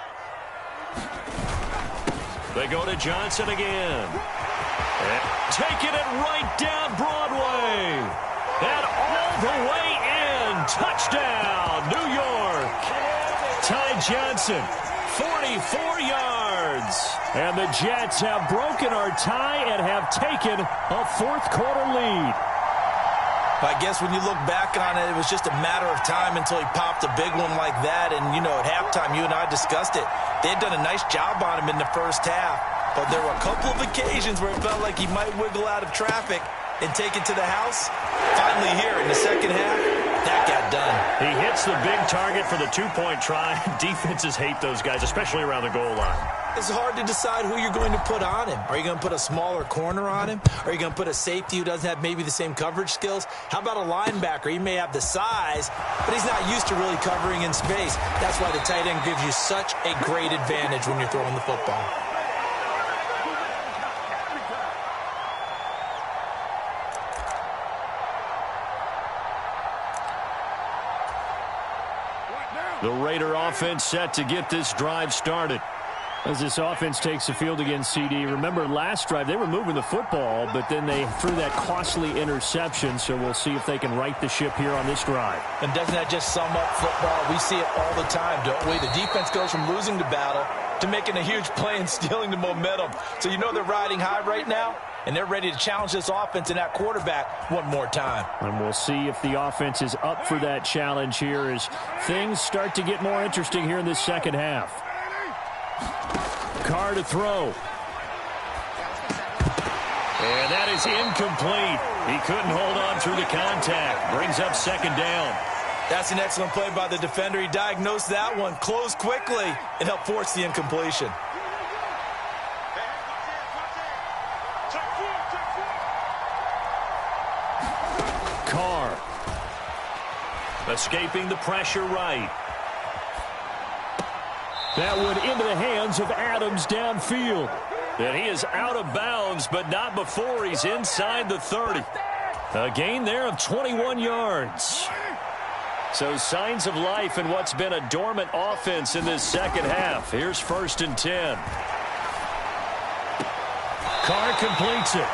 They go to Johnson again. And taking it right down Broadway. And all the way in. Touchdown, New York. Ty Johnson, 44 yards. And the Jets have broken our tie and have taken a 4th quarter lead. I guess when you look back on it, it was just a matter of time until he popped a big one like that. And, you know, at halftime, you and I discussed it. They had done a nice job on him in the first half. But there were a couple of occasions where it felt like he might wiggle out of traffic and take it to the house. Finally here in the second half, that got done. He hits the big target for the two-point try. Defenses hate those guys, especially around the goal line. It's hard to decide who you're going to put on him. Are you going to put a smaller corner on him? Are you going to put a safety who doesn't have maybe the same coverage skills? How about a linebacker? He may have the size, but he's not used to really covering in space. That's why the tight end gives you such a great advantage when you're throwing the football. The Raider offense set to get this drive started. As this offense takes the field against CD, remember last drive they were moving the football, but then they threw that costly interception, so we'll see if they can right the ship here on this drive. And doesn't that just sum up football? We see it all the time, don't we? The defense goes from losing the battle to making a huge play and stealing the momentum. So you know they're riding high right now, and they're ready to challenge this offense and that quarterback one more time. And we'll see if the offense is up for that challenge here as things start to get more interesting here in this second half. Carr to throw. And that is incomplete. He couldn't hold on through the contact. Brings up second down. That's an excellent play by the defender. He diagnosed that one, closed quickly, and helped force the incompletion. Carr. Escaping the pressure right. That one into the hands of Adams downfield. And he is out of bounds, but not before he's inside the 30. A gain there of 21 yards. So signs of life in what's been a dormant offense in this second half. Here's 1st and 10. Carr completes it.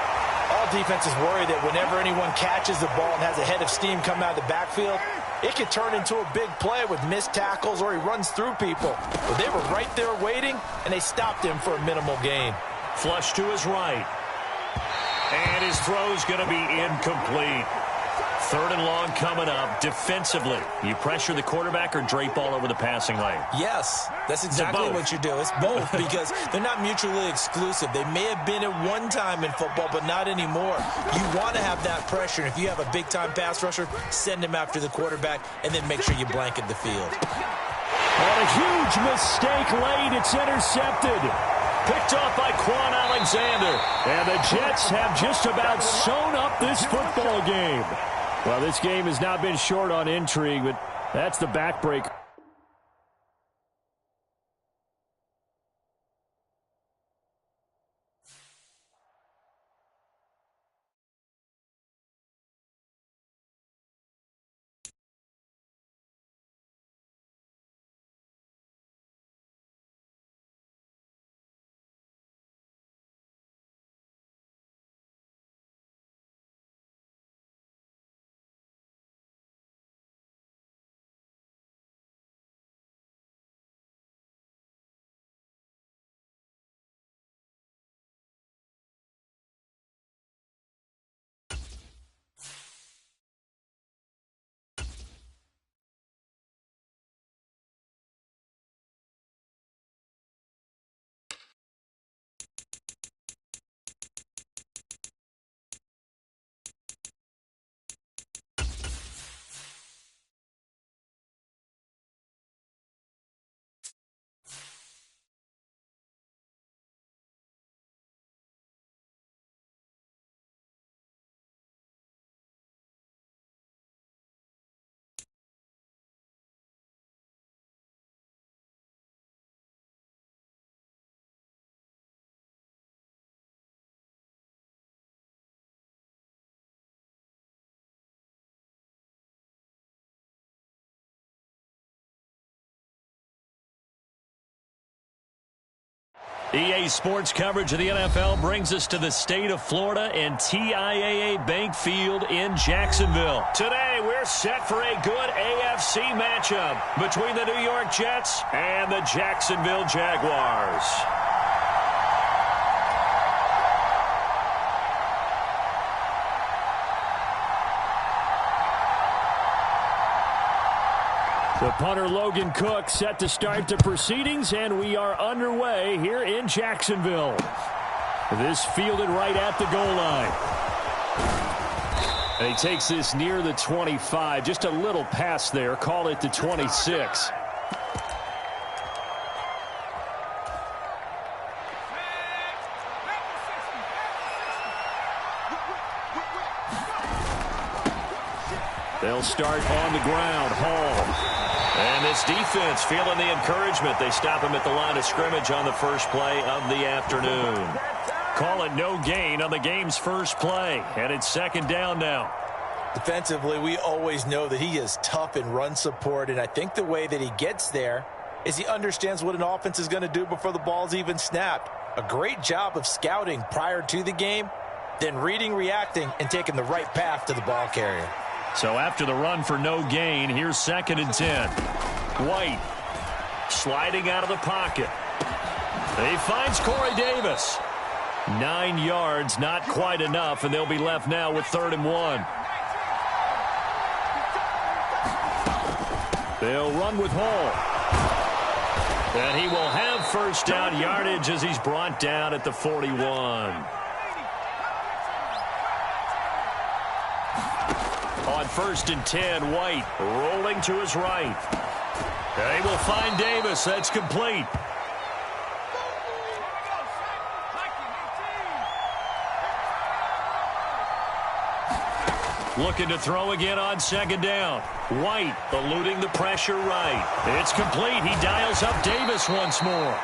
All defenses worry that whenever anyone catches the ball and has a head of steam come out of the backfield, it could turn into a big play with missed tackles or he runs through people. But they were right there waiting, and they stopped him for a minimal gain. Flush to his right. And his throw's going to be incomplete. 3rd and long coming up. Defensively, you pressure the quarterback or drape all over the passing lane? Yes, that's exactly what you do. It's both because they're not mutually exclusive. They may have been at one time in football, but not anymore. You want to have that pressure. And if you have a big-time pass rusher, send him after the quarterback and then make sure you blanket the field. And a huge mistake late. It's intercepted. Picked off by Quan Alexander. And the Jets have just about sewn up this football game. Well, this game has not been short on intrigue, but that's the backbreaker. EA Sports coverage of the NFL brings us to the state of Florida and TIAA Bank Field in Jacksonville. Today, we're set for a good AFC matchup between the New York Jets and the Jacksonville Jaguars. The punter Logan Cook set to start the proceedings, and we are underway here in Jacksonville. This fielded right at the goal line. And he takes this near the 25. Just a little pass there. Call it the 26. They'll start on the ground. Hall. And this defense feeling the encouragement. They stop him at the line of scrimmage on the first play of the afternoon. Call it no gain on the game's first play. And it's second down now. Defensively, we always know that he is tough in run support. And I think the way that he gets there is he understands what an offense is going to do before the ball's even snapped. A great job of scouting prior to the game, then reading, reacting, and taking the right path to the ball carrier. So after the run for no gain, here's second and 10. White sliding out of the pocket. He finds Corey Davis. 9 yards, not quite enough, and they'll be left now with 3rd and 1. They'll run with Hall. And he will have first down yardage as he's brought down at the 41. On 1st and 10, White rolling to his right. They will find Davis. That's complete. Looking to throw again on second down. White eluding the pressure right. It's complete. He dials up Davis once more.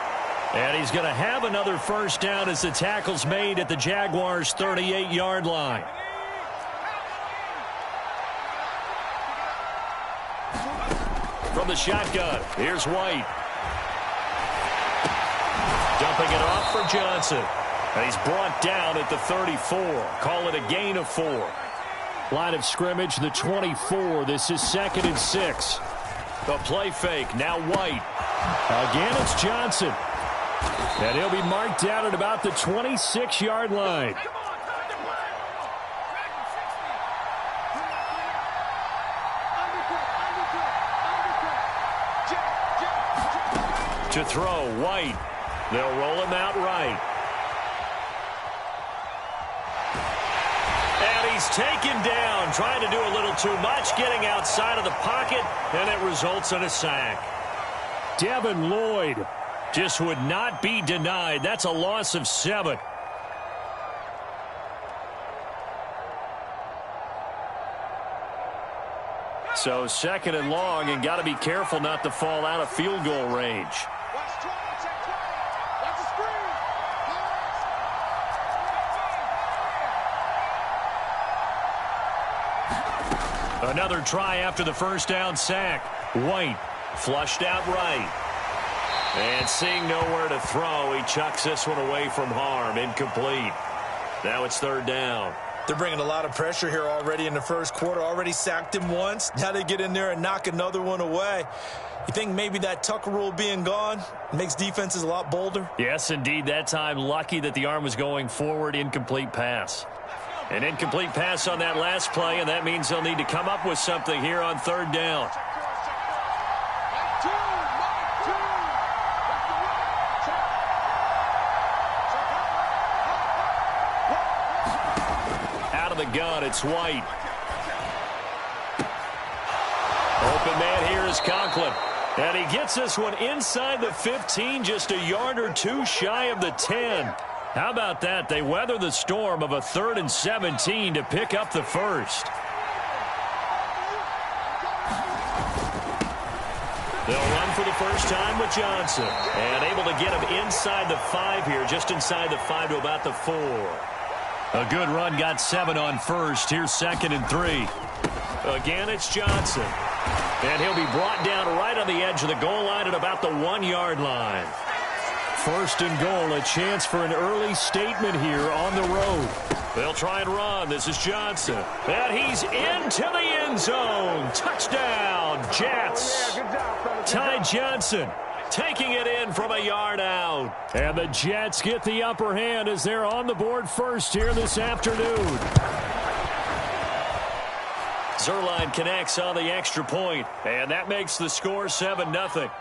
And he's going to have another first down as the tackle's made at the Jaguars' 38-yard line. From the shotgun, here's White. Dumping it off for Johnson. And he's brought down at the 34. Call it a gain of 4. Line of scrimmage, the 24. This is 2nd and 6. The play fake, now White. Again, it's Johnson. And he'll be marked down at about the 26-yard line. To throw, White. They'll roll him out right. And he's taken down, trying to do a little too much, getting outside of the pocket, and it results in a sack. Devin Lloyd just would not be denied. That's a loss of 7. So 2nd and long, and got to be careful not to fall out of field goal range. Another try after the first down sack. White flushed out right. And seeing nowhere to throw, he chucks this one away from harm. Incomplete. Now it's 3rd down. They're bringing a lot of pressure here already in the first quarter. Already sacked him once. Now they get in there and knock another one away. You think maybe that Tucker rule being gone makes defenses a lot bolder? Yes, indeed. That time, lucky that the arm was going forward. Incomplete pass. An incomplete pass on that last play, and that means they'll need to come up with something here on 3rd down. Out of the gun, it's White. Open man here is Conklin. And he gets this one inside the 15, just a yard or two shy of the 10. How about that? They weather the storm of a 3rd and 17 to pick up the first. They'll run for the first time with Johnson. And able to get him inside the 5 here, just inside the 5 to about the 4. A good run, got 7 on first. Here's 2nd and 3. Again, it's Johnson. And he'll be brought down right on the edge of the goal line at about the 1-yard line. 1st and goal, a chance for an early statement here on the road. They'll try and run. This is Johnson. And he's into the end zone. Touchdown, Jets. Ty Johnson taking it in from a yard out. And the Jets get the upper hand as they're on the board first here this afternoon. Zerline connects on the extra point, and that makes the score 7-0.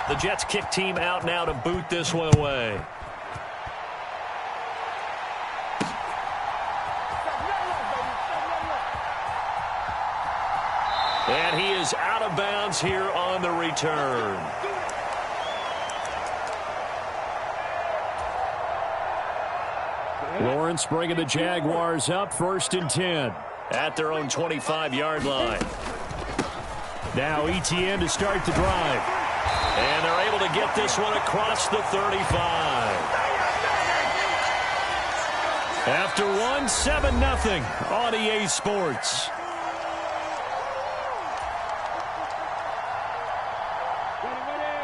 The Jets kick team out now to boot this one away. is out of bounds here on the return. Lawrence bringing the Jaguars up 1st and 10. At their own 25-yard line. Now Etienne to start the drive. And they're able to get this one across the 35. After one, 7-0 on EA Sports.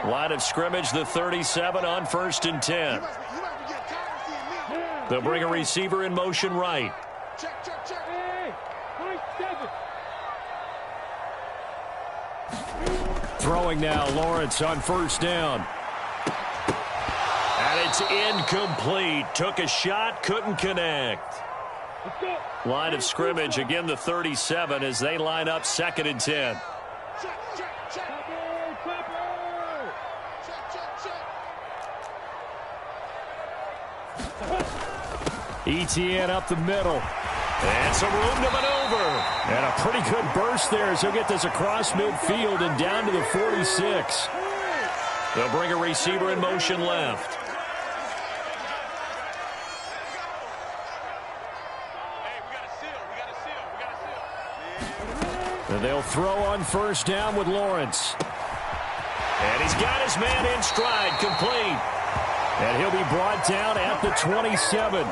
Line of scrimmage, the 37 on 1st and 10. They'll bring a receiver in motion right. Throwing now, Lawrence on 1st down. And it's incomplete. Took a shot, couldn't connect. Line of scrimmage, again the 37 as they line up 2nd and 10. Etienne up the middle. And some room to maneuver. And a pretty good burst there as he'll get this across midfield and down to the 46. They'll bring a receiver in motion left. And they'll throw on 1st down with Lawrence. And he's got his man in stride, complete. And he'll be brought down at the 27.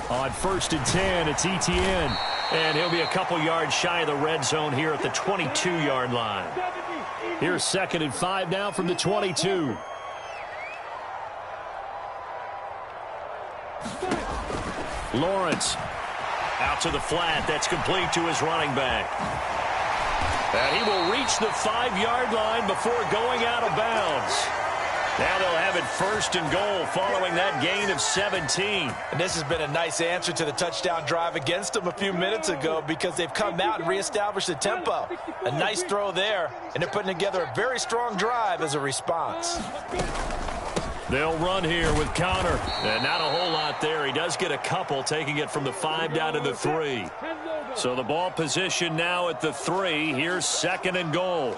On 1st and 10, it's Etienne. And he'll be a couple yards shy of the red zone here at the 22-yard line. Here's 2nd and 5 now from the 22. Lawrence. Out to the flat. That's complete to his running back. And he will reach the 5-yard line before going out of bounds. Now they'll have it 1st and goal following that gain of 17. And this has been a nice answer to the touchdown drive against them a few minutes ago because they've come out and reestablished the tempo. A nice throw there, and they're putting together a very strong drive as a response. They'll run here with Connor. And not a whole lot there. He does get a couple, taking it from the 5 down to the 3. So the ball position now at the 3. Here's 2nd and goal.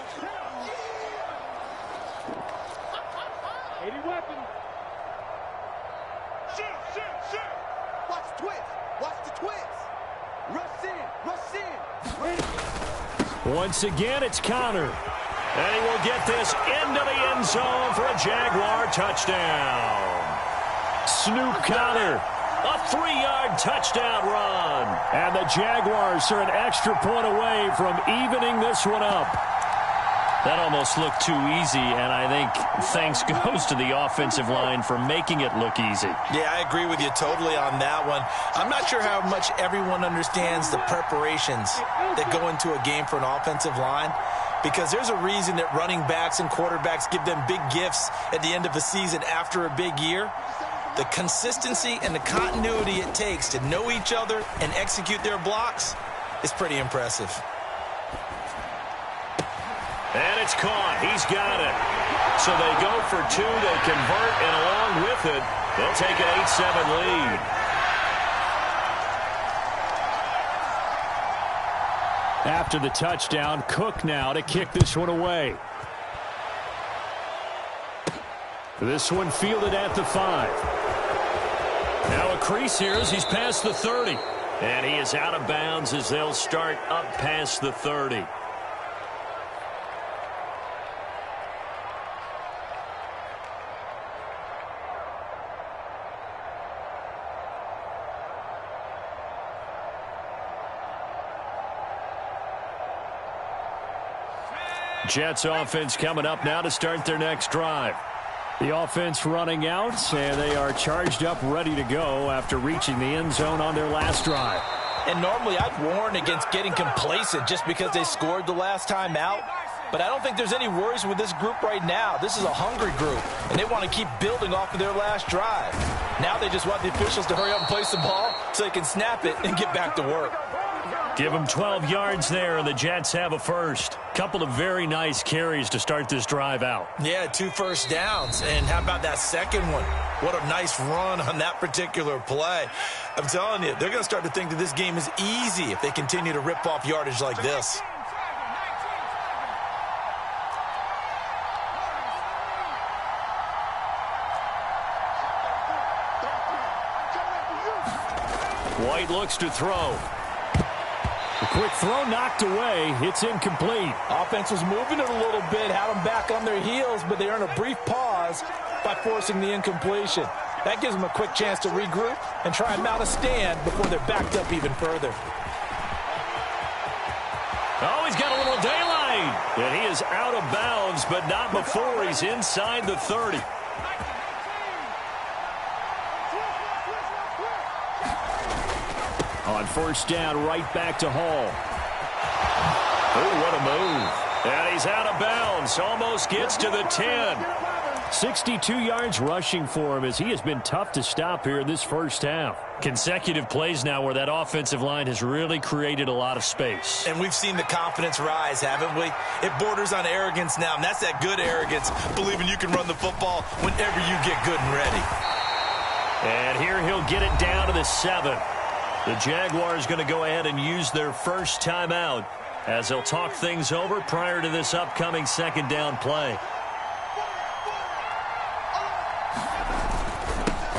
Once again, it's Connor. And he will get this into the end zone for a Jaguar touchdown. Snoop Connor. A 3-yard touchdown run. And the Jaguars are an extra point away from evening this one up. That almost looked too easy, and I think thanks goes to the offensive line for making it look easy. Yeah, I agree with you totally on that one. I'm not sure how much everyone understands the preparations that go into a game for an offensive line, because there's a reason that running backs and quarterbacks give them big gifts at the end of the season after a big year. The consistency and the continuity it takes to know each other and execute their blocks is pretty impressive. And it's caught. He's got it. So they go for 2. They convert, and along with it, they'll take an 8-7 lead. After the touchdown, Cook now to kick this one away. This one fielded at the 5. Now a crease here as he's past the 30. And he is out of bounds as they'll start up past the 30. Jets offense coming up now to start their next drive. The offense running out, and they are charged up, ready to go after reaching the end zone on their last drive. And normally I'd warn against getting complacent just because they scored the last time out. But I don't think there's any worries with this group right now. This is a hungry group, and they want to keep building off of their last drive. Now they just want the officials to hurry up and place the ball so they can snap it and get back to work. Give them 12 yards there, and the Jets have a first. Couple of very nice carries to start this drive out. Yeah, 2 first downs. And how about that second one? What a nice run on that particular play. I'm telling you, they're going to start to think that this game is easy if they continue to rip off yardage like this. White looks to throw. A quick throw knocked away. It's incomplete. Offense was moving it a little bit, had them back on their heels, but they earned a brief pause by forcing the incompletion. That gives them a quick chance to regroup and try and mount a stand before they're backed up even further. Oh, he's got a little daylight. And he is out of bounds, but not before he's inside the 30. On first down, right back to Hall. Oh, what a move. And he's out of bounds. Almost gets to the 10. 62 yards rushing for him as he has been tough to stop here in this first half. Consecutive plays now where that offensive line has really created a lot of space. And we've seen the confidence rise, haven't we? It borders on arrogance now, and that's that good arrogance, believing you can run the football whenever you get good and ready. And here he'll get it down to the 7. The Jaguars going to go ahead and use their first timeout as they'll talk things over prior to this upcoming second down play.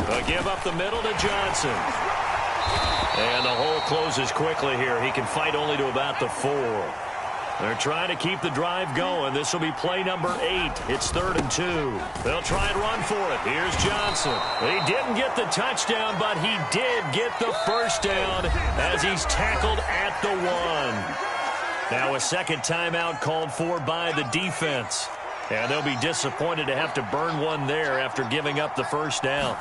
They'll give up the middle to Johnson. And the hole closes quickly here. He can fight only to about the 4. They're trying to keep the drive going. This will be play number 8. It's 3rd and 2. They'll try and run for it. Here's Johnson. He didn't get the touchdown, but he did get the first down as he's tackled at the 1. Now a second timeout called for by the defense. And they'll be disappointed to have to burn one there after giving up the first down.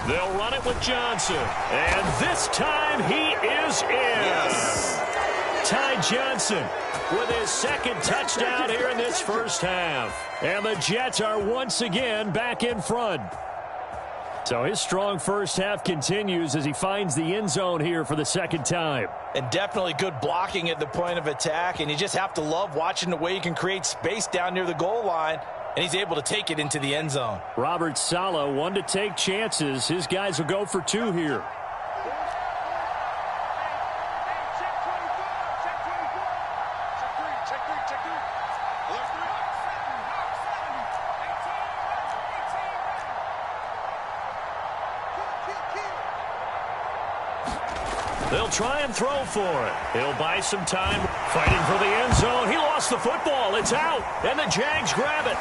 They'll run it with Johnson. And this time he is in. Yes. Ty Johnson with his second touchdown here in this first half. And the Jets are once again back in front. So his strong first half continues as he finds the end zone here for the second time. And definitely good blocking at the point of attack. And you just have to love watching the way he can create space down near the goal line. And he's able to take it into the end zone. Robert Saleh, one to take chances. His guys will go for 2 here. They'll try and throw for it. He'll buy some time fighting for the end zone. He lost the football. It's out, and the Jags grab it.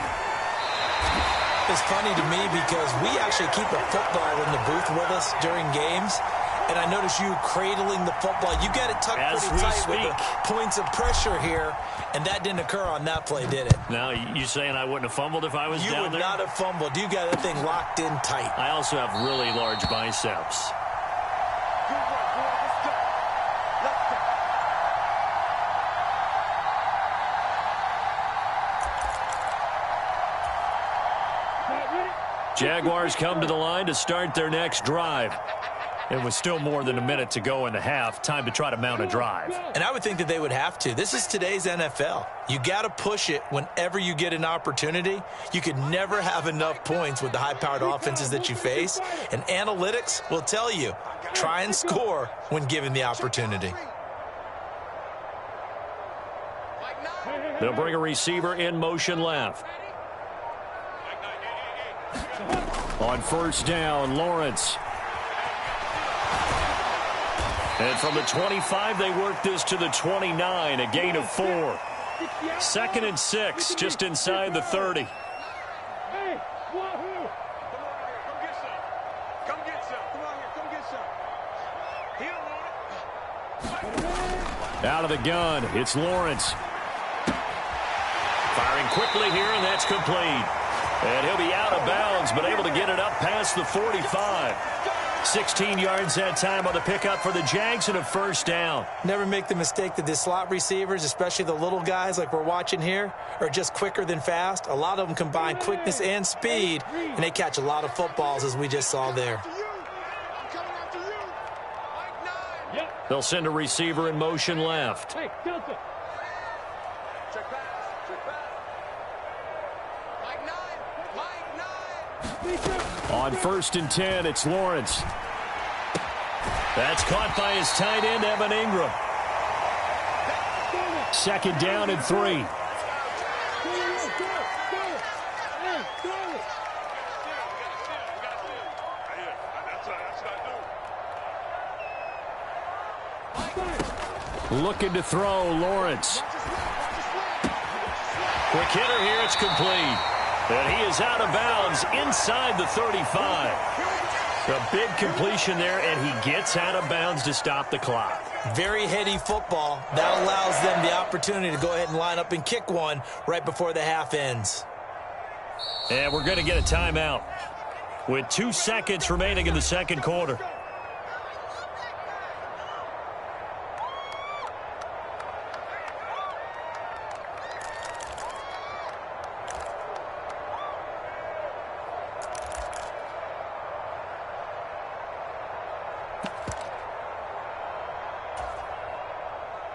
It's funny to me because we actually keep a football in the booth with us during games, and I notice you cradling the football. You got it tucked pretty tight with the points of pressure here, and that didn't occur on that play, did it? Now, you saying I wouldn't have fumbled if I was down there? You would not have fumbled. You got that thing locked in tight. I also have really large biceps. Jaguars come to the line to start their next drive. And with still more than a minute to go in the half, time to try to mount a drive. And I would think that they would have to. This is today's NFL. You got to push it whenever you get an opportunity. You could never have enough points with the high-powered offenses that you face. And analytics will tell you, try and score when given the opportunity. They'll bring a receiver in motion left. On first down, Lawrence. And from the 25, they work this to the 29, a gain of 4. 2nd and 6, just inside the 30. Out of the gun, it's Lawrence. Firing quickly here, and that's complete. And he'll be out of bounds, but able to get it up past the 45. 16 yards that time on the pickup for the Jags and a first down. Never make the mistake that the slot receivers, especially the little guys like we're watching here, are just quicker than fast. A lot of them combine quickness and speed, and they catch a lot of footballs as we just saw there. Yep. They'll send a receiver in motion left. Hey, Delta. Check pass. Mike 9. On 1st and 10, it's Lawrence. That's caught by his tight end, Evan Ingram. 2nd down and 3. Looking to throw, Lawrence. Quick hitter here, it's complete. And he is out of bounds inside the 35. A big completion there, and he gets out of bounds to stop the clock. Very heady football. That allows them the opportunity to go ahead and line up and kick one right before the half ends. And we're going to get a timeout with 2 seconds remaining in the 2nd quarter.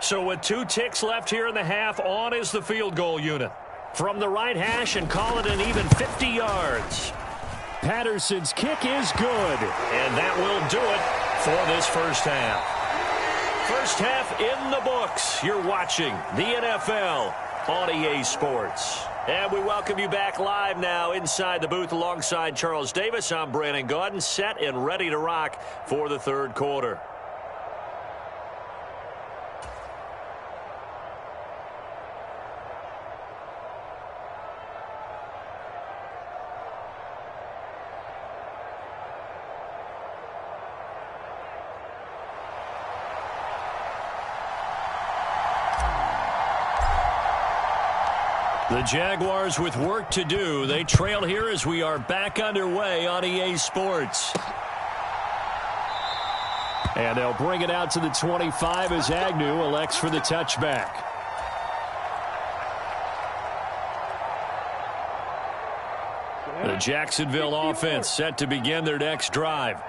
So with 2 ticks left here in the half, on is the field goal unit. From the right hash and call it an even 50 yards. Patterson's kick is good. And that will do it for this first half. First half in the books. You're watching the NFL on EA Sports. And we welcome you back live now inside the booth alongside Charles Davis. I'm Brandon Gaudin, set and ready to rock for the 3rd quarter. The Jaguars with work to do. They trail here as we are back underway on EA Sports. And they'll bring it out to the 25 as Agnew elects for the touchback. The Jacksonville offense set to begin their next drive.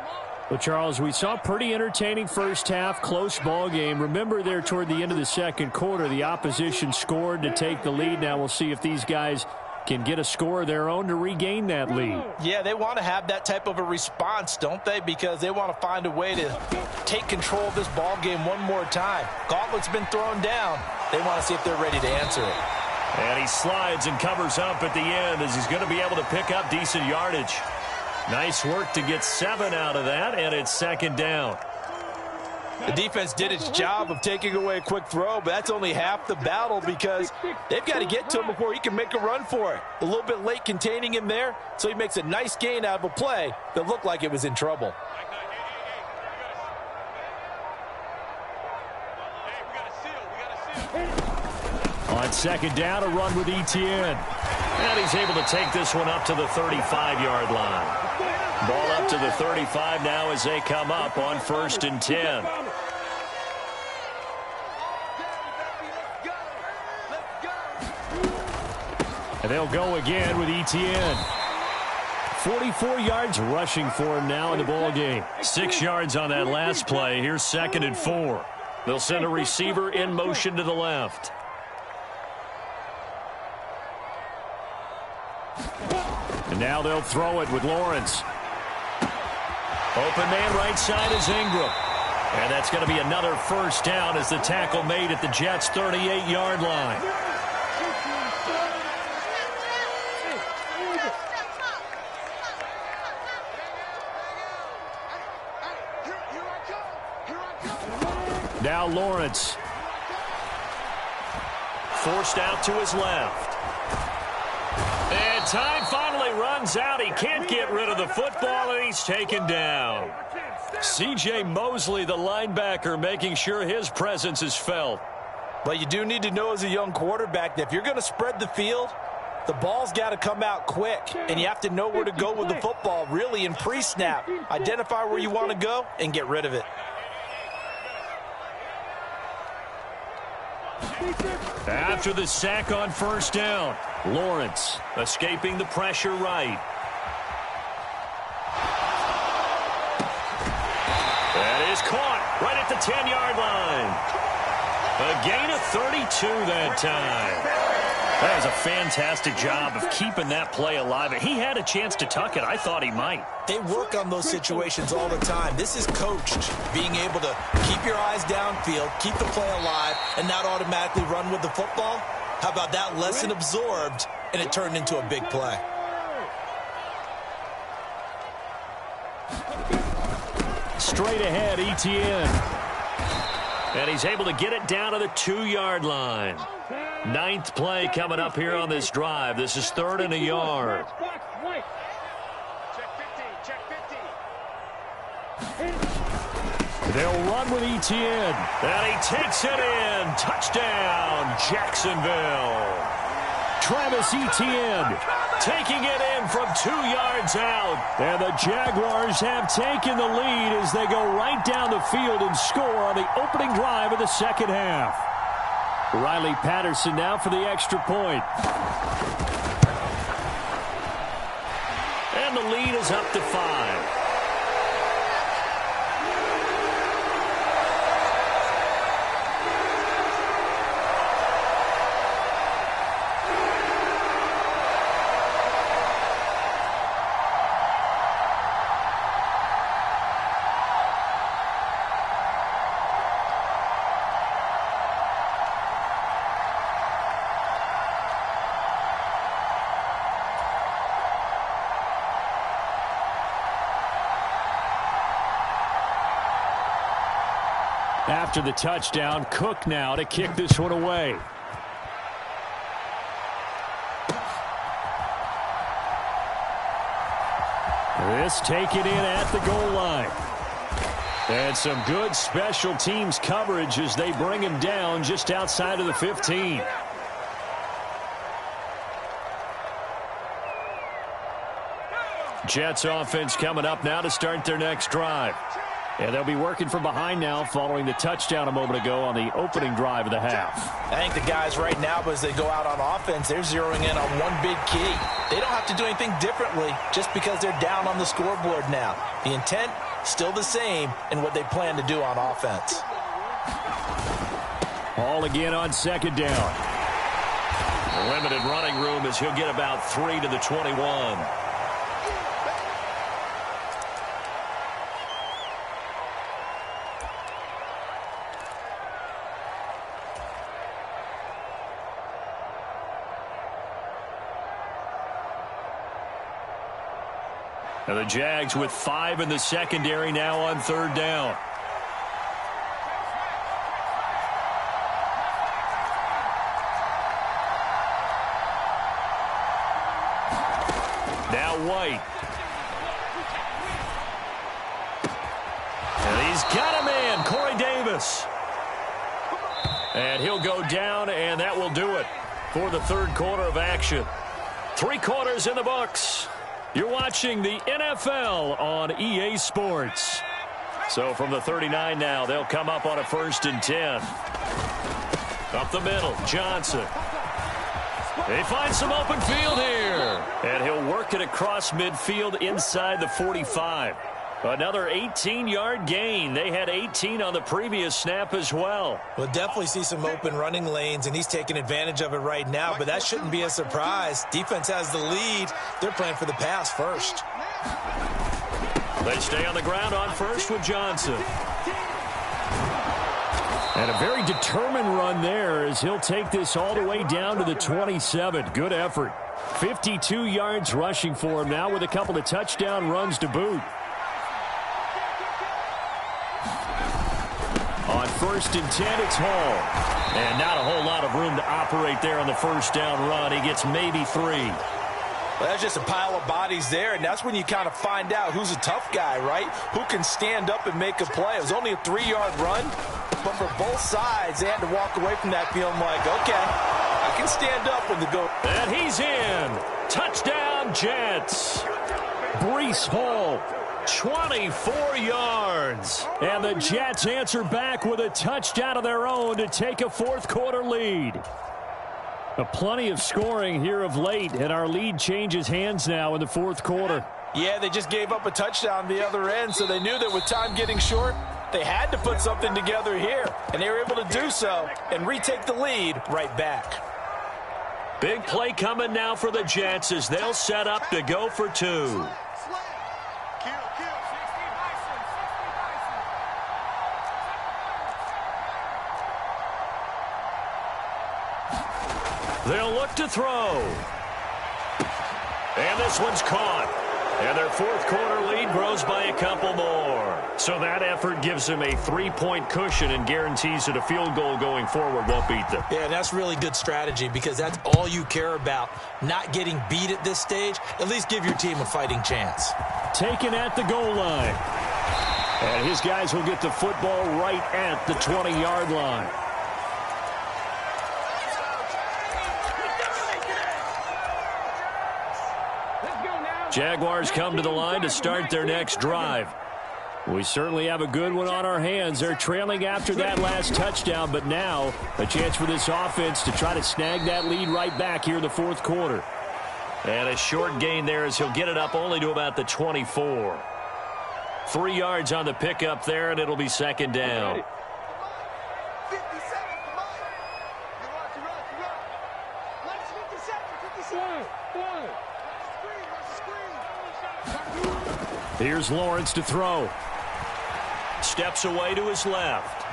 Well, Charles, we saw a pretty entertaining first half, close ball game. Remember there toward the end of the 2nd quarter, the opposition scored to take the lead. Now we'll see if these guys can get a score of their own to regain that lead. Yeah, they want to have that type of a response, don't they? Because they want to find a way to take control of this ball game one more time. Gauntlet's been thrown down. They want to see if they're ready to answer it. And he slides and covers up at the end as he's going to be able to pick up decent yardage. Nice work to get 7 out of that, and it's 2nd down. The defense did its job of taking away a quick throw, but that's only half the battle because they've got to get to him before he can make a run for it. A little bit late containing him there, so he makes a nice gain out of a play that looked like it was in trouble. On 2nd down, a run with Etienne. And he's able to take this one up to the 35-yard line. Ball up to the 35 now as they come up on 1st and 10. And they'll go again with Etienne. 44 yards rushing for him now in the ball game. 6 yards on that last play. Here's 2nd and 4. They'll send a receiver in motion to the left. And now they'll throw it with Lawrence. Open man right side is Ingram. And that's going to be another first down as the tackle made at the Jets' 38-yard line. Now Lawrence. Forced out to his left. And time finally runs out. He can't get rid of the football, and he's taken down. C.J. Mosley, the linebacker, making sure his presence is felt. But you do need to know as a young quarterback that if you're going to spread the field, the ball's got to come out quick, and you have to know where to go with the football, really, in pre-snap. Identify where you want to go and get rid of it. After the sack on first down, Lawrence escaping the pressure right. That is caught right at the 10-yard line. A gain of 32 that time. That was a fantastic job of keeping that play alive. He had a chance to tuck it. I thought he might. They work on those situations all the time. This is coached, being able to keep your eyes downfield, keep the play alive, and not automatically run with the football. How about that lesson absorbed, and it turned into a big play? Straight ahead, Etienne. And he's able to get it down to the 2-yard line. 9th play coming up here on this drive. This is 3rd and a yard. They'll run with Etienne. And he takes it in. Touchdown, Jacksonville. Travis Etienne Taking it in from 2 yards out. And the Jaguars have taken the lead as they go right down the field and score on the opening drive of the second half. Riley Patterson now for the extra point. And the lead is up to 5. After the touchdown, Cook now to kick this one away. This taken in at the goal line. And some good special teams coverage as they bring him down just outside of the 15. Jets offense coming up now to start their next drive. And they'll be working from behind now following the touchdown a moment ago on the opening drive of the half. I think the guys right now, as they go out on offense, they're zeroing in on one big key. They don't have to do anything differently just because they're down on the scoreboard now. The intent, still the same in what they plan to do on offense. Ball again on second down. Limited running room as he'll get about 3 to the 21. Now the Jags with 5 in the secondary now on 3rd down. Now White. And he's got him in, Corey Davis. And he'll go down, and that will do it for the 3rd quarter of action. 3 quarters in the books. You're watching the NFL on EA Sports. So from the 39 now, they'll come up on a 1st and 10. Up the middle, Johnson. They find some open field here. And he'll work it across midfield inside the 45. Another 18-yard gain. They had 18 on the previous snap as well. We'll definitely see some open running lanes, and he's taking advantage of it right now, but that shouldn't be a surprise. Defense has the lead. They're playing for the pass first. They stay on the ground on 1st with Johnson. And a very determined run there as he'll take this all the way down to the 27. Good effort. 52 yards rushing for him now with a couple of touchdown runs to boot. On 1st and 10, it's Hall. And not a whole lot of room to operate there on the 1st down run. He gets maybe 3. Well, that's just a pile of bodies there, and that's when you kind of find out who's a tough guy, right? Who can stand up and make a play. It was only a 3-yard run, but for both sides, they had to walk away from that feeling like, okay, I can stand up when the go. And he's in. Touchdown, Jets. Breece Hall. 24 yards. And the Jets answer back with a touchdown of their own to take a 4th quarter lead. Plenty of scoring here of late, and our lead changes hands now in the 4th quarter. Yeah, they just gave up a touchdown the other end, so they knew that with time getting short, They had to put something together here, and they were able to do so and retake the lead right back. Big play coming now for the Jets as they'll set up to go for two. They'll look to throw. And this one's caught. And their fourth quarter lead grows by a couple more. So that effort gives them a 3-point cushion and guarantees that a field goal going forward won't beat them. Yeah, that's really good strategy because that's all you care about. Not getting beat at this stage. At least give your team a fighting chance. Taken at the goal line. And his guys will get the football right at the 20-yard line. Jaguars come to the line to start their next drive. We certainly have a good one on our hands. They're trailing after that last touchdown, but now a chance for this offense to try to snag that lead right back here in the fourth quarter. And a short gain there as he'll get it up only to about the 24. 3 yards on the pickup there, and it'll be second down. Here's Lawrence to throw. Steps away to his left.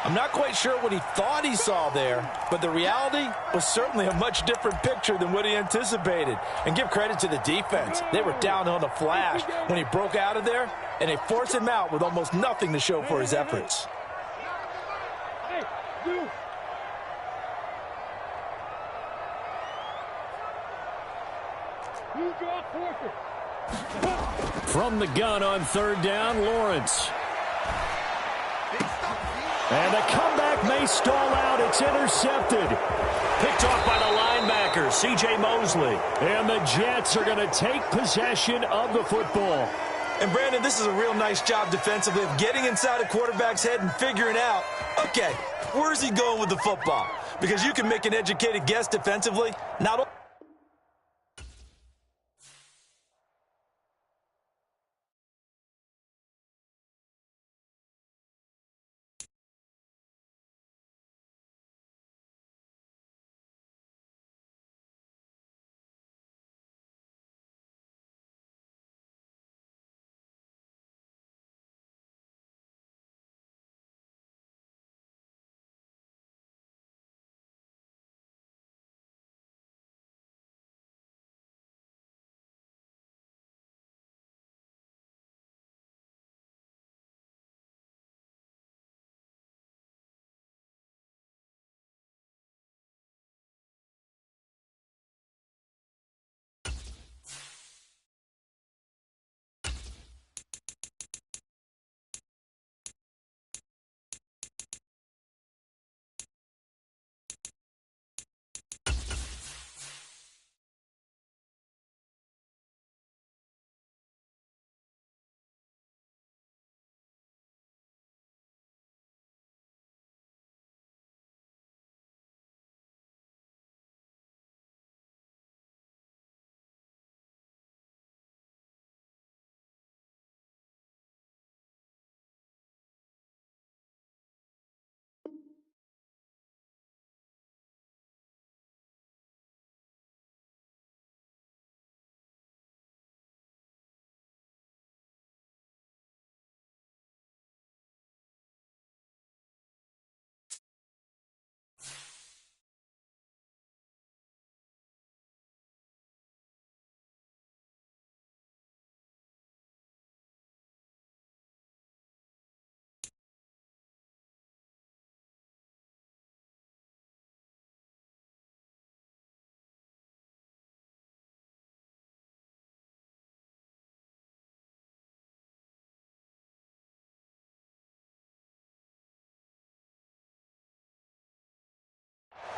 I'm not quite sure what he thought he saw there, but the reality was certainly a much different picture than what he anticipated. And give credit to the defense. They were down on the flash when he broke out of there, and they forced him out with almost nothing to show for his efforts. From the gun on third down, Lawrence. And the comeback may stall out. It's intercepted. Picked off by the linebacker, C.J. Mosley. And the Jets are going to take possession of the football. And, Brandon, this is a real nice job defensively of getting inside a quarterback's head and figuring out, okay, where's he going with the football? Because you can make an educated guess defensively. Not only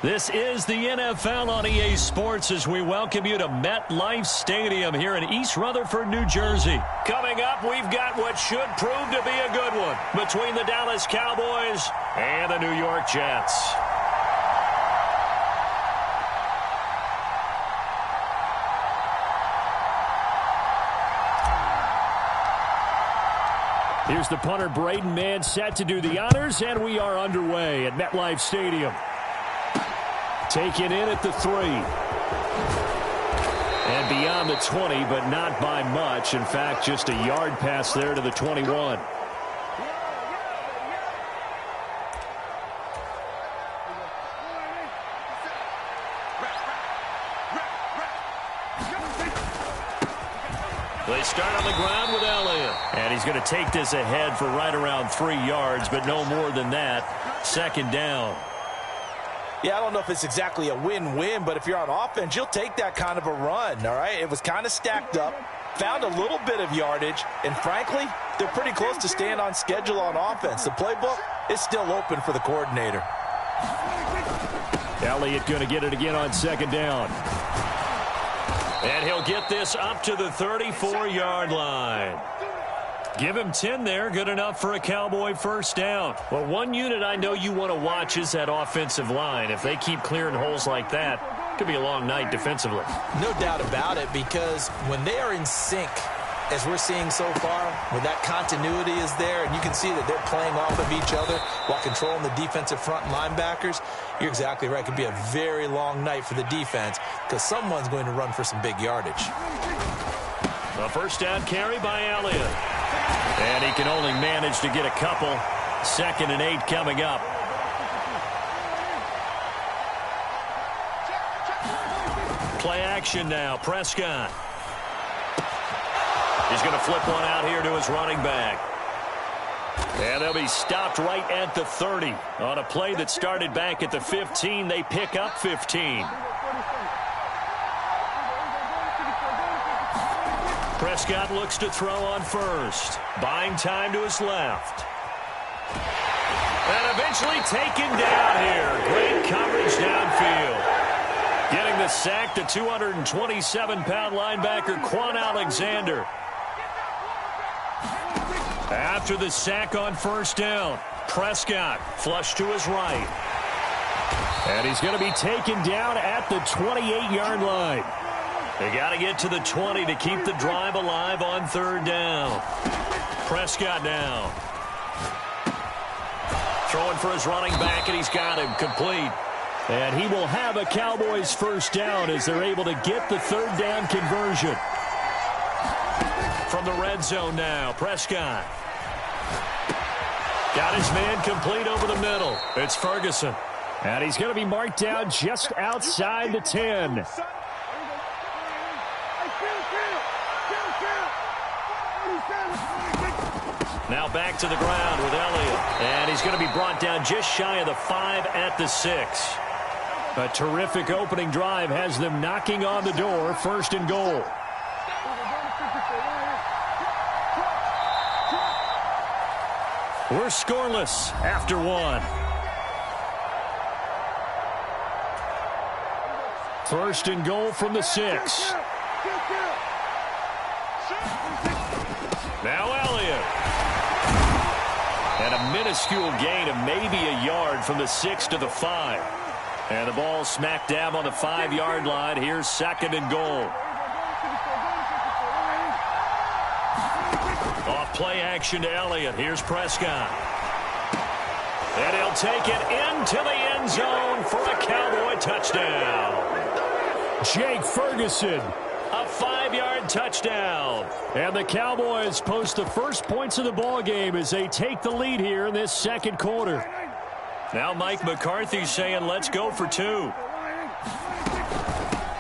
This is the NFL on EA Sports as we welcome you to MetLife Stadium here in East Rutherford, New Jersey. Coming up, we've got what should prove to be a good one between the Dallas Cowboys and the New York Jets. Here's the punter, Braden Mann, set to do the honors, and we are underway at MetLife Stadium. Taken in at the 3. And beyond the 20, but not by much. In fact, just a yard pass there to the 21. They start on the ground with Elliott. And he's going to take this ahead for right around 3 yards, but no more than that. Second down. Yeah, I don't know if it's exactly a win-win, but if you're on offense, you'll take that kind of a run, all right? It was kind of stacked up, found a little bit of yardage, and frankly, they're pretty close to staying on schedule on offense. The playbook is still open for the coordinator. Elliott going to get it again on second down. And he'll get this up to the 34-yard line. Give him 10 there. Good enough for a Cowboy first down. Well, one unit I know you want to watch is that offensive line. If they keep clearing holes like that, it could be a long night defensively. No doubt about it, because when they are in sync, as we're seeing so far, when that continuity is there and you can see that they're playing off of each other while controlling the defensive front and linebackers, you're exactly right. It could be a very long night for the defense because someone's going to run for some big yardage. A first down carry by Elliott. And he can only manage to get a couple. 2nd and 8 coming up. Play action now. Prescott. He's going to flip one out here to his running back. And they'll be stopped right at the 30. On a play that started back at the 15, they pick up 15. Prescott looks to throw on first. Buying time to his left. And eventually taken down here. Great coverage downfield. Getting the sack, the 227-pound linebacker, Quan Alexander. After the sack on first down, Prescott flush to his right. And he's going to be taken down at the 28-yard line. They got to get to the 20 to keep the drive alive on third down. Prescott now. Throwing for his running back, and he's got him complete. And he will have a Cowboys first down as they're able to get the third down conversion. From the red zone now, Prescott. Got his man complete over the middle. It's Ferguson. And he's going to be marked down just outside the 10. Now back to the ground with Elliott. And he's going to be brought down just shy of the 5 at the 6. A terrific opening drive has them knocking on the door. 1st and goal. We're scoreless after 1. 1st and goal from the 6. Now Elliott. And a minuscule gain of maybe a yard from the 6 to the 5. And the ball smack dab on the 5-yard line. Here's 2nd and goal. Off play action to Elliott. Here's Prescott. And he'll take it into the end zone for a Cowboy touchdown. Jake Ferguson. A 5-yard touchdown. And the Cowboys post the first points of the ball game as they take the lead here in this second quarter. Now Mike McCarthy saying let's go for 2.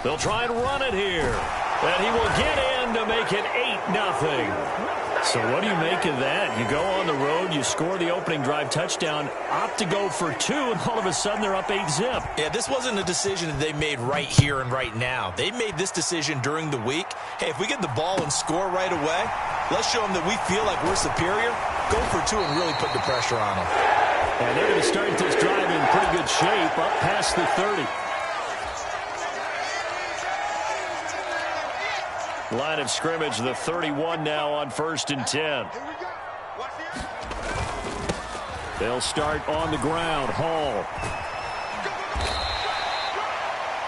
They'll try and run it here. And he will get in to make it 8-0. So what do you make of that? You go on the road, you score the opening drive touchdown, opt to go for 2, and all of a sudden they're up 8-zip. Yeah, this wasn't a decision that they made right here and right now. They made this decision during the week. Hey, if we get the ball and score right away, let's show them that we feel like we're superior. Go for 2 and really put the pressure on them. And they're going to start this drive in pretty good shape up past the 30. Line of scrimmage, the 31 now on 1st and 10. They'll start on the ground. Hall.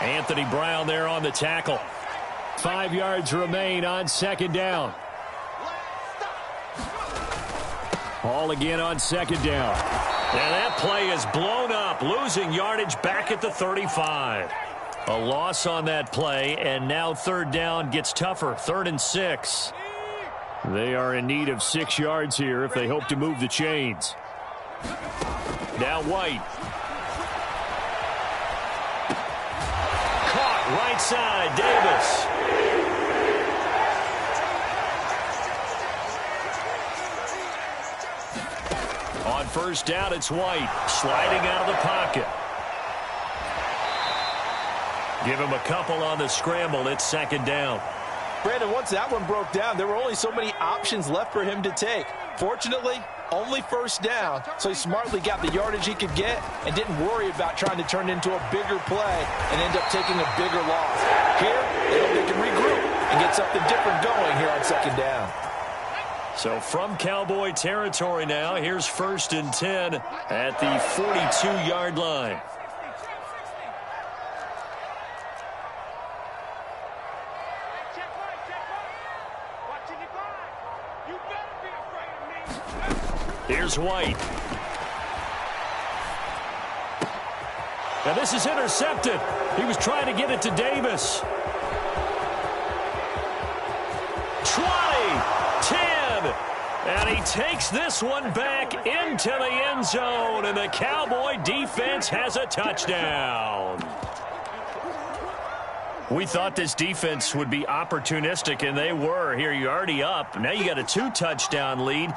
Anthony Brown there on the tackle. 5 yards remain on 2nd down. All again on second down. And that play is blown up, losing yardage back at the 35. A loss on that play, and now third down gets tougher. 3rd and 6. They are in need of 6 yards here if they hope to move the chains. Now White. Caught right side, Davis. On first down, it's White, sliding out of the pocket. Give him a couple on the scramble. It's second down. Brandon, once that one broke down, there were only so many options left for him to take. Fortunately, only first down, so he smartly got the yardage he could get and didn't worry about trying to turn it into a bigger play and end up taking a bigger loss. Here, they hope they can regroup and get something different going here on second down. So from Cowboy territory now, here's 1st and 10 at the 42-yard line. Here's White. Now this is intercepted. He was trying to get it to Davis. 20, 10, and he takes this one back into the end zone, and the Cowboy defense has a touchdown. We thought this defense would be opportunistic, and they were. Here, you're already up. Now you got a 2-touchdown lead.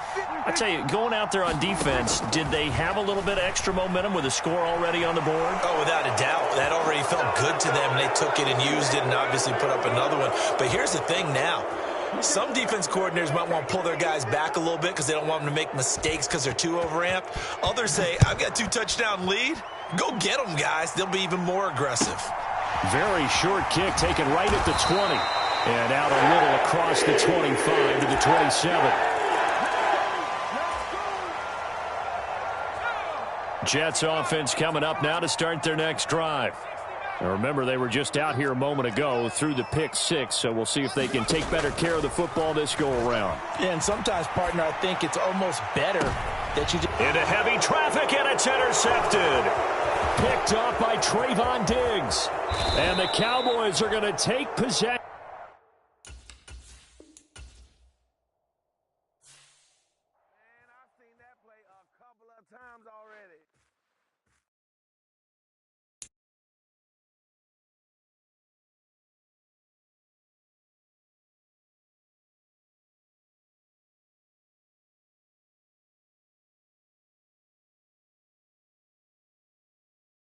I tell you, going out there on defense, did they have a little bit of extra momentum with a score already on the board? Oh, without a doubt. That already felt good to them. They took it and used it and obviously put up another one. But here's the thing now. Some defense coordinators might want to pull their guys back a little bit because they don't want them to make mistakes because they're too overamped. Others say, I've got a 2-touchdown lead. Go get them, guys. They'll be even more aggressive. Very short kick taken right at the 20. And out a little across the 25 to the 27. Jets offense coming up now to start their next drive. Now remember, they were just out here a moment ago through the pick 6, so we'll see if they can take better care of the football this go-around. Yeah, and sometimes, partner, I think it's almost better that you into heavy traffic, and it's intercepted. Picked off by Trayvon Diggs. And the Cowboys are going to take possession. Man, I've seen that play a couple of times already.